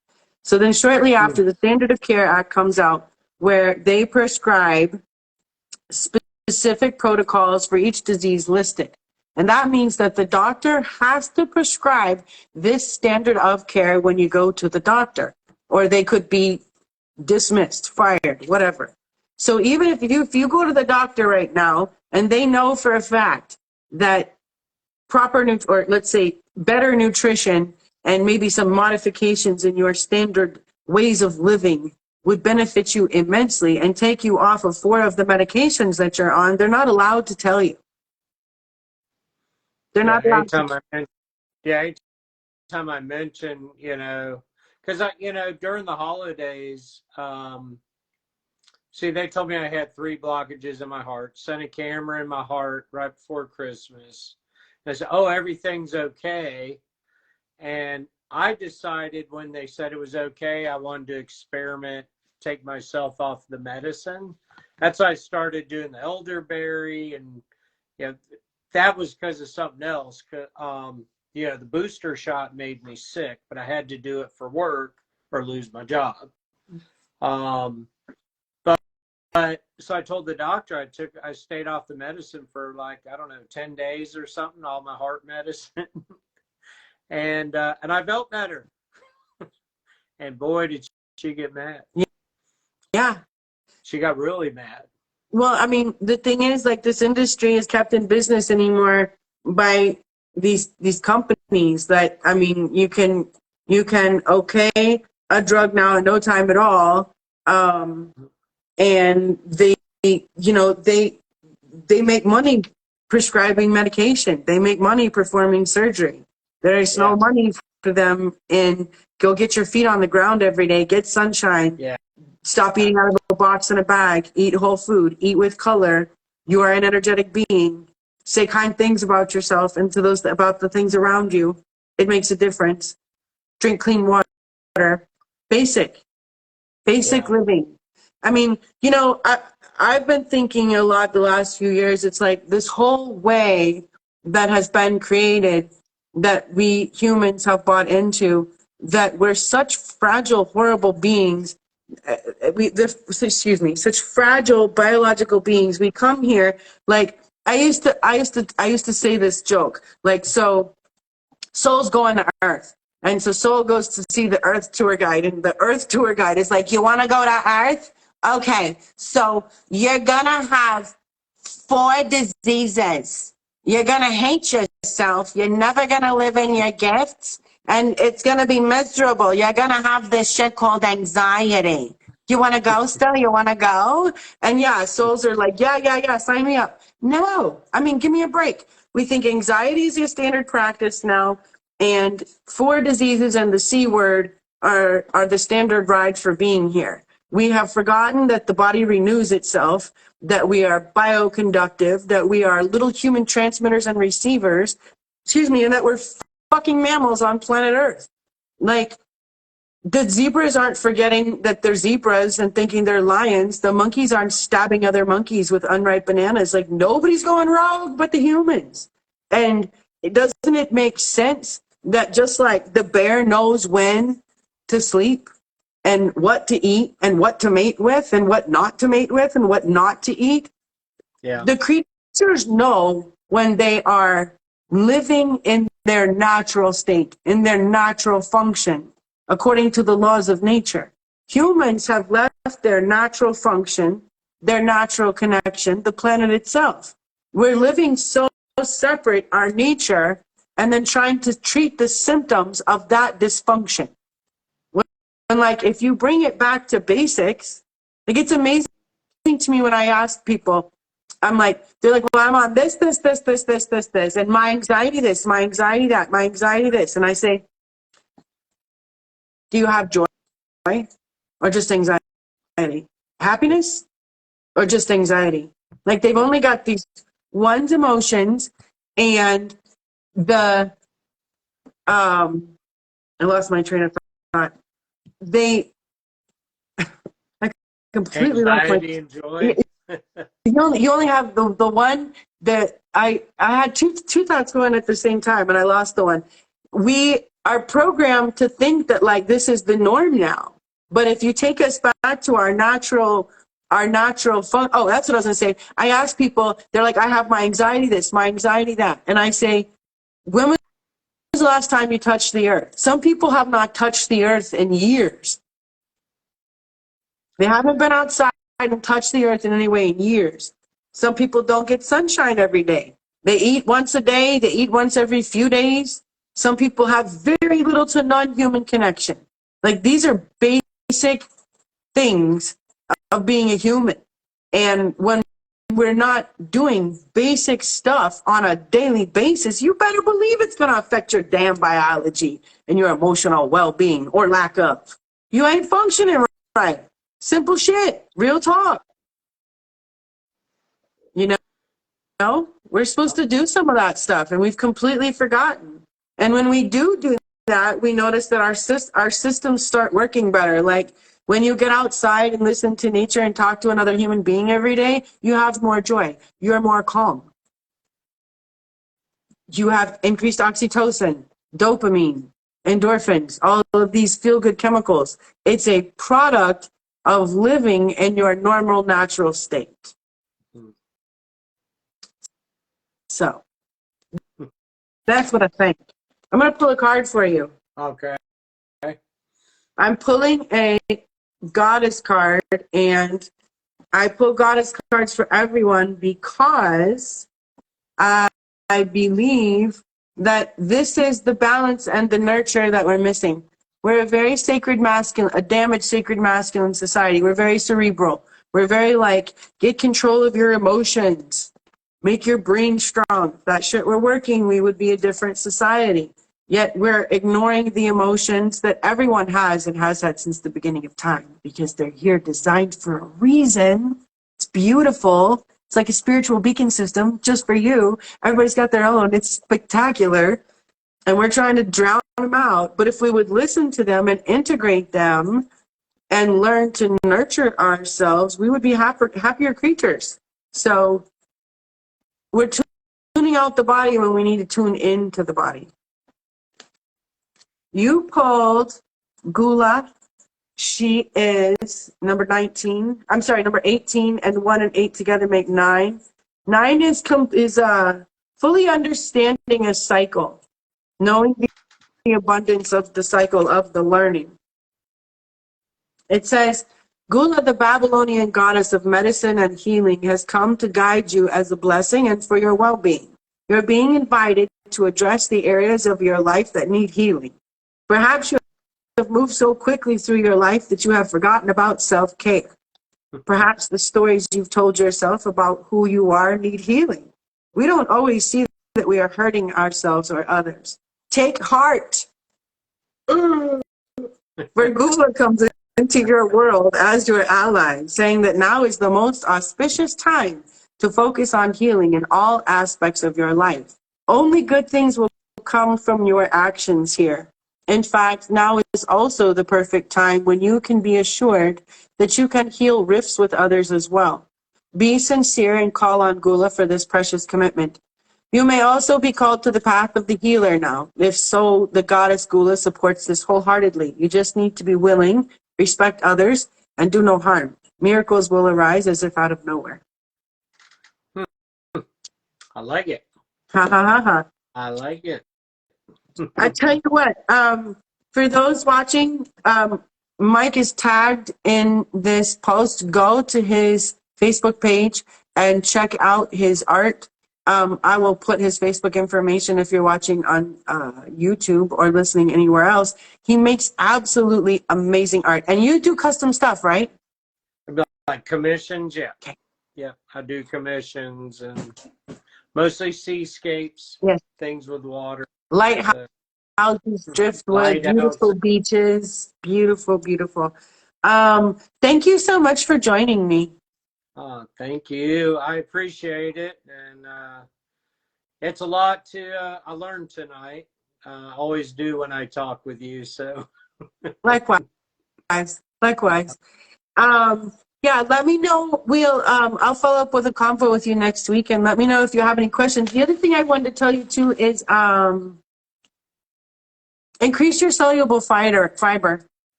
So then shortly after, the Standard of Care Act comes out, where they prescribe specific protocols for each disease listed. And that means that the doctor has to prescribe this standard of care when you go to the doctor, or they could be dismissed, fired, whatever. So even if you go to the doctor right now and they know for a fact that or let's say better nutrition and maybe some modifications in your standard ways of living would benefit you immensely and take you off of 4 of the medications that you're on, they're not allowed to tell you. They're not allowed to. Anytime I mention, because during the holidays, see, they told me I had 3 blockages in my heart, sent a camera in my heart right before Christmas. And I said, oh, everything's okay. And I decided when they said it was okay, I wanted to experiment, take myself off the medicine. That's why I started doing the elderberry. And that was because of something else. The booster shot made me sick, but I had to do it for work or lose my job. But so I told the doctor I stayed off the medicine for 10 days or something, all my heart medicine. and I felt better. And boy, did she get mad. Yeah. She got really mad. Well, I mean, the thing is, this industry is kept in business anymore by these companies that, I mean, you can okay a drug now in no time at all. And they make money prescribing medication. They make money performing surgery. There is no money for them in go get your feet on the ground every day, get sunshine, stop eating out of a box and a bag, eat whole food, eat with color. You are an energetic being. Say kind things about yourself and to those about the things around you. It makes a difference. Drink clean water. Basic living. I mean, I've been thinking a lot the last few years. It's like this whole way that has been created that we humans have bought into, that we're such fragile, horrible beings. Such fragile biological beings. We come here I used to say this joke, so soul's going to Earth. And so soul goes to see the Earth tour guide, and the Earth tour guide is like, you want to go to Earth? Okay, so you're going to have 4 diseases. You're going to hate yourself. You're never going to live in your gifts. and it's going to be miserable. You're going to have this shit called anxiety. You want to go still? You want to go? And yeah, souls are like, yeah, sign me up. No, I mean, give me a break. We think anxiety is your standard practice now, and 4 diseases and the C word are the standard ride for being here. We have forgotten that the body renews itself, that we are bioconductive, that we are little human transmitters and receivers, and that we're fucking mammals on planet Earth. Like, the zebras aren't forgetting that they're zebras and thinking they're lions. The monkeys aren't stabbing other monkeys with unripe bananas. Like, nobody's going rogue but the humans. And doesn't it make sense that just like the bear knows when to sleep and what to eat and what to mate with and what not to mate with and what not to eat, the creatures know when they are living in their natural state, in their natural function, according to the laws of nature. Humans have left their natural function, their natural connection, the planet itself. We're living so separate, our nature, and then trying to treat the symptoms of that dysfunction. And like, if you bring it back to basics, like, it's amazing to me when I ask people, I'm like, they're like, well, I'm on this, and my anxiety this, my anxiety that, my anxiety this. And I say, do you have joy or just anxiety? Happiness or just anxiety? Like, they've only got these one's emotions, and the, I lost my train of thought. I completely lost my anxiety and joy. You only have the one that I had two thoughts going at the same time, and I lost the one. We are programmed to think that like this is the norm now. But if you take us back to our natural oh, that's what I was gonna say. I ask people, they're like, I have my anxiety this, my anxiety that. And I say, when was the last time you touched the earth? Some people have not touched the earth in years. They haven't been outside and touched the earth in any way in years. Some people don't get sunshine every day. They eat once a day, they eat once every few days. Some people have very little to non-human connection. Like, these are basic things of being a human. And when we're not doing basic stuff on a daily basis, you better believe it's going to affect your damn biology and your emotional well-being or lack of. You ain't functioning right. Simple shit. Real talk. You know, we're supposed to do some of that stuff, and we've completely forgotten. And when we do that, we notice that our systems start working better. Like, when you get outside and listen to nature and talk to another human being every day, you have more joy. You're more calm. You have increased oxytocin, dopamine, endorphins, all of these feel-good chemicals. It's a product of living in your normal, natural state. So, that's what I think. I'm going to pull a card for you. Okay. I'm pulling a goddess card, and I pull goddess cards for everyone because I believe that this is the balance and the nurture that we're missing. We're a very sacred masculine, a damaged sacred masculine society. We're very cerebral. We're very like, get control of your emotions. Make your brain strong. If that shit were working, we would be a different society. Yet we're ignoring the emotions that everyone has and has had since the beginning of time, because they're here designed for a reason. It's beautiful. It's like a spiritual beacon system just for you. Everybody's got their own. It's spectacular. And we're trying to drown them out. But if we would listen to them and integrate them and learn to nurture ourselves, we would be happier creatures. So we're tuning out the body when we need to tune into the body. You pulled Gula. She is number 18, and 1 and 8 together make 9. 9 is fully understanding a cycle, knowing the abundance of the cycle of the learning. It says, Gula, the Babylonian goddess of medicine and healing, has come to guide you as a blessing and for your well-being. You're being invited to address the areas of your life that need healing. Perhaps you have moved so quickly through your life that you have forgotten about self-care. Perhaps the stories you've told yourself about who you are need healing. We don't always see that we are hurting ourselves or others. Take heart. Where Gula comes into your world as your ally, saying that now is the most auspicious time to focus on healing in all aspects of your life. Only good things will come from your actions here. In fact, now is also the perfect time when you can be assured that you can heal rifts with others as well. Be sincere and call on Gula for this precious commitment. You may also be called to the path of the healer now. If so, the goddess Gula supports this wholeheartedly. You just need to be willing, respect others, and do no harm. Miracles will arise as if out of nowhere. I like it. Ha ha ha ha. I like it. I tell you what, for those watching, Mike is tagged in this post. Go to his Facebook page and check out his art. I will put his Facebook information if you're watching on YouTube or listening anywhere else. He makes absolutely amazing art. And you do custom stuff, right? Like commissions, yeah. Okay. Yeah, I do commissions and mostly seascapes, Yes. things with water. Lighthouses, driftwood, beautiful beaches. Beautiful, beautiful. Thank you so much for joining me. Thank you. I appreciate it. And it's a lot to I learned tonight. I always do when I talk with you. So Likewise. Likewise. Yeah, let me know. I'll follow up with a convo with you next week, and let me know if you have any questions. The other thing I wanted to tell you too is increase your soluble fiber.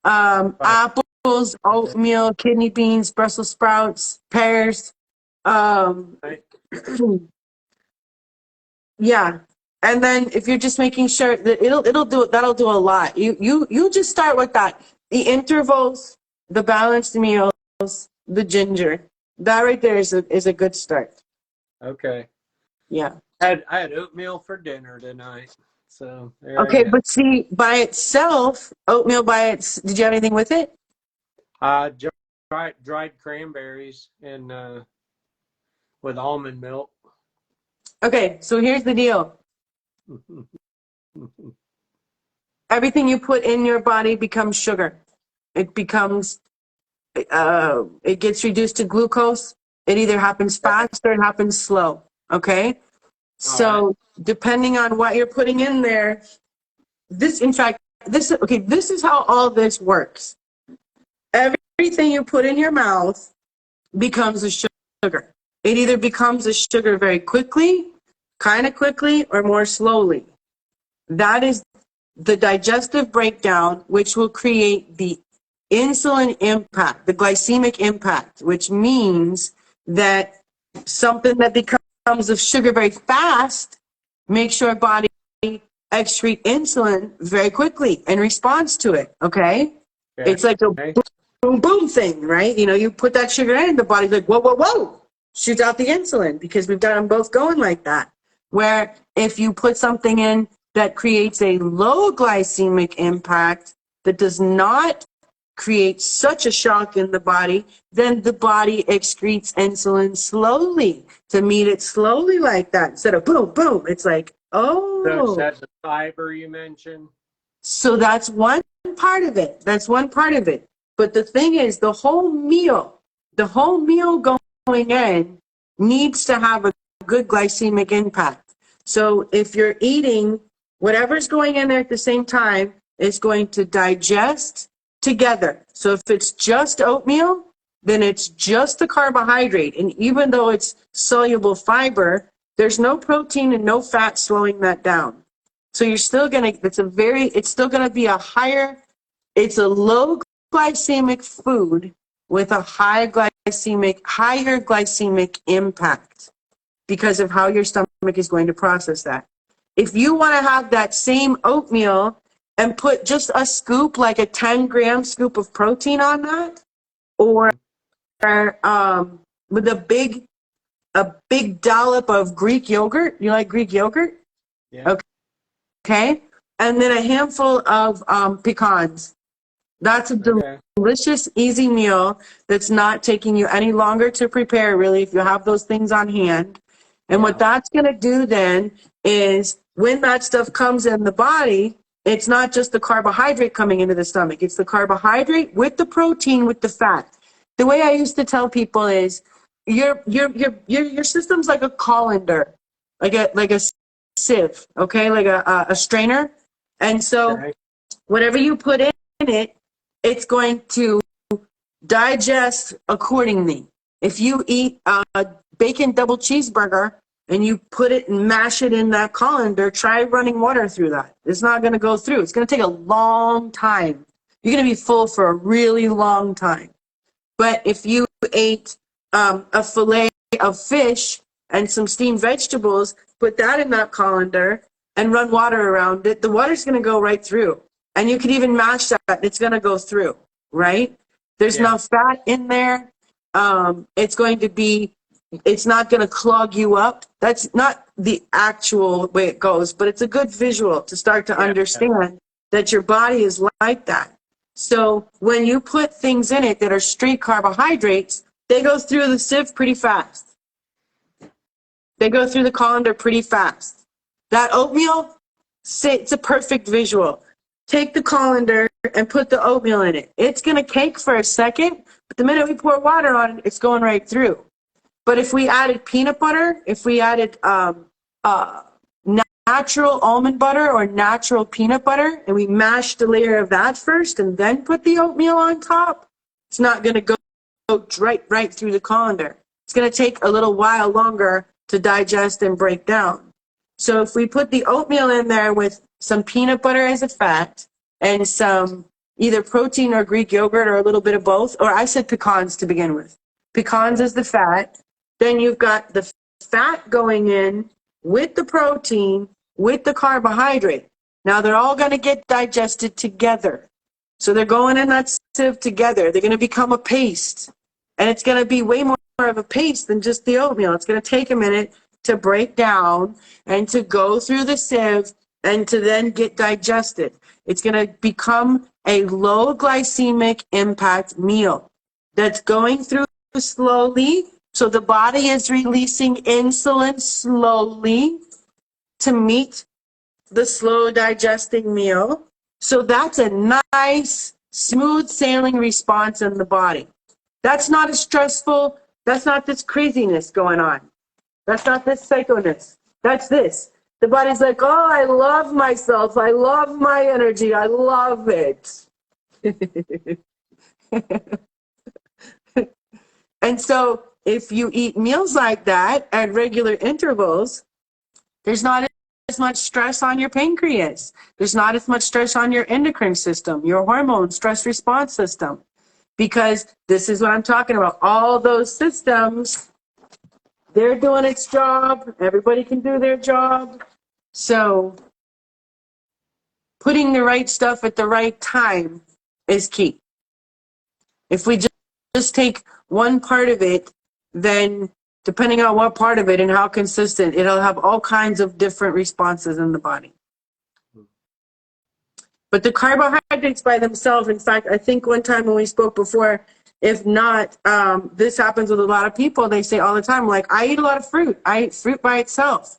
Apples, oatmeal, kidney beans, Brussels sprouts, pears. Yeah. And then if you're just making sure that that'll do a lot. You just start with that. The intervals, the balanced meals, the ginger. That right there is a good start. okay. Yeah. I had oatmeal for dinner tonight. So there Okay, but see, by itself, oatmeal did you have anything with it? Dried cranberries and with almond milk. Okay, so here's the deal. Everything you put in your body becomes sugar. It becomes, it gets reduced to glucose. It either happens fast or it happens slow. Okay? So depending on what you're putting in there, this is how all this works. Everything you put in your mouth becomes a sugar. It either becomes a sugar very quickly, kind of quickly, or more slowly. That is the digestive breakdown, which will create the insulin impact, the glycemic impact, which means that something that becomes of sugar very fast makes your body excrete insulin very quickly in response to it, okay? It's like a boom, boom thing, right? You know, you put that sugar in, the body's like, whoa, whoa, whoa, shoots out the insulin because we've got them both going like that. Where if you put something in that creates a low glycemic impact that does not create such a shock in the body, then the body excretes insulin slowly to meet it slowly like that. Instead of boom, boom, it's like, oh. So is that the fiber you mentioned? So that's one part of it. That's one part of it. But the thing is, the whole meal going in needs to have a good glycemic impact. So if you're eating, whatever's going in there at the same time is going to digest together. So if it's just oatmeal, then it's just the carbohydrate. And even though it's soluble fiber, there's no protein and no fat slowing that down. So you're still going to, it's still going to be it's a low glycemic food with a higher glycemic impact because of how your stomach is going to process that. If you want to have that same oatmeal and put just a scoop, like a 10-gram scoop of protein on that, or with a big dollop of Greek yogurt. You like Greek yogurt? Yeah. Okay. and then a handful of pecans. That's a delicious, easy meal that's not taking you any longer to prepare, really, if you have those things on hand. And what that's going to do then is when that stuff comes in the body, it's not just the carbohydrate coming into the stomach. It's the carbohydrate with the protein, with the fat. The way I used to tell people is your system's like a colander, like a sieve, okay, like a strainer. And so whatever you put in it, it's going to digest accordingly. If you eat a bacon double cheeseburger and you put it and mash it in that colander, try running water through that. It's not going to go through. It's going to take a long time. You're going to be full for a really long time. But if you ate a fillet of fish and some steamed vegetables, put that in that colander and run water around it, the water's going to go right through. And you could even mash that. It's going to go through, right? There's no fat in there. It's going to be, it's not going to clog you up. That's not the actual way it goes, but it's a good visual to start to understand that your body is like that. So when you put things in it that are straight carbohydrates, they go through the sieve pretty fast. They go through the colander pretty fast. That oatmeal, it's a perfect visual. Take the colander and put the oatmeal in it. It's going to cake for a second, but the minute we pour water on it, it's going right through. But if we added peanut butter, if we added natural almond butter or natural peanut butter, and we mashed a layer of that first and then put the oatmeal on top, it's not going to go right through the colander. It's going to take a little while longer to digest and break down. So if we put the oatmeal in there with some peanut butter as a fat and some either protein or Greek yogurt or a little bit of both, or I said pecans to begin with. Pecans as the fat. Then you've got the fat going in with the protein, with the carbohydrate. Now they're all going to get digested together. So they're going in that sieve together. They're going to become a paste. And it's going to be way more of a paste than just the oatmeal. It's going to take a minute to break down and to go through the sieve and to then get digested. It's going to become a low glycemic impact meal that's going through slowly. So the body is releasing insulin slowly to meet the slow digesting meal. So that's a nice, smooth sailing response in the body. That's not as stressful. That's not this craziness going on. That's not this psychoness. That's this. The body's like, oh, I love myself. I love my energy. I love it. And so if you eat meals like that at regular intervals, there's not as much stress on your pancreas. There's not as much stress on your endocrine system, your hormone stress response system, because this is what I'm talking about. All those systems, they're doing its job. Everybody can do their job. So putting the right stuff at the right time is key. If we just take one part of it, then depending on what part of it and how consistent, it'll have all kinds of different responses in the body. But the carbohydrates by themselves, in fact, I think one time when we spoke before, if not, this happens with a lot of people, they say all the time, like, I eat a lot of fruit. I eat fruit by itself.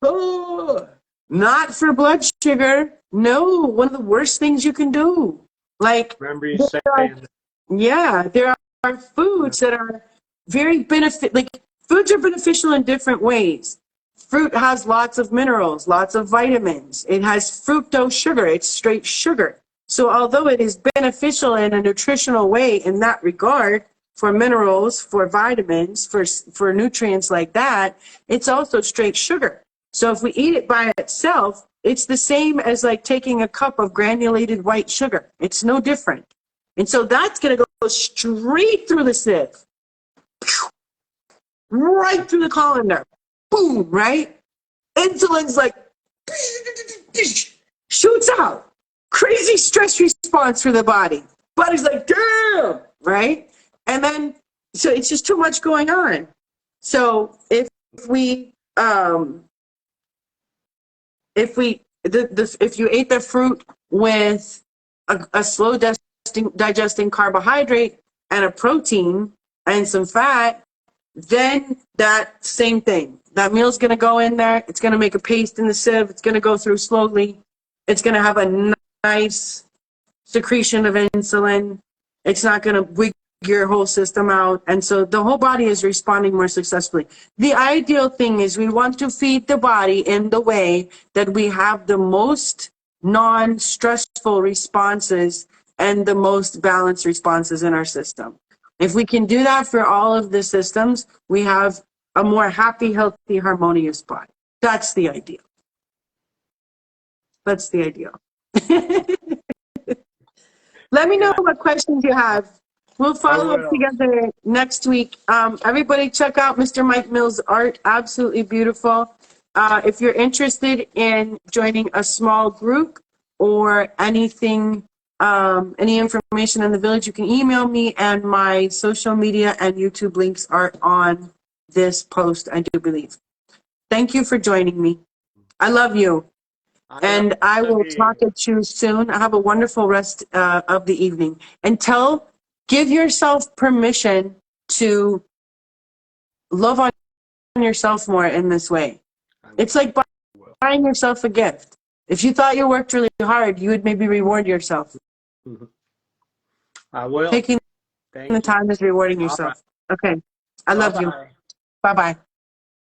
Oh, not for blood sugar. No, one of the worst things you can do. Like, Remember you saying there are foods that are very foods are beneficial in different ways. Fruit has lots of minerals, lots of vitamins. It has fructose sugar. It's straight sugar. So although it is beneficial in a nutritional way in that regard, for minerals, for vitamins, for nutrients like that, it's also straight sugar. So if we eat it by itself, it's the same as like taking a cup of granulated white sugar. It's no different. And so that's going to go straight through the sieve, right through the colander. Boom, right? Insulin's like, shoots out. Crazy stress response for the body. Body's like, damn, right? And then, so it's just too much going on. So if we if you ate the fruit with a slow digesting carbohydrate and a protein and some fat, then that same thing. That meal's going to go in there. It's going to make a paste in the sieve. It's going to go through slowly. It's going to have a nice secretion of insulin. It's not going to wig your whole system out. And so the whole body is responding more successfully. The ideal thing is we want to feed the body in the way that we have the most non-stressful responses and the most balanced responses in our system. If we can do that for all of the systems, we have a more happy, healthy, harmonious body. That's the ideal. That's the ideal. Let me know what questions you have. We'll follow up together next week. Everybody check out Mr. Mike Mills' art. Absolutely beautiful. If you're interested in joining a small group or anything, any information in the village, you can email me, and my social media and YouTube links are on this post, I do believe. Thank you for joining me. I love you. And I will talk to you soon. Have a wonderful rest of the evening. Give yourself permission to love on yourself more in this way. It's like buying yourself a gift. If you thought you worked really hard, you would maybe reward yourself. I will. Taking the time is rewarding yourself. Okay. I love you. Bye-bye.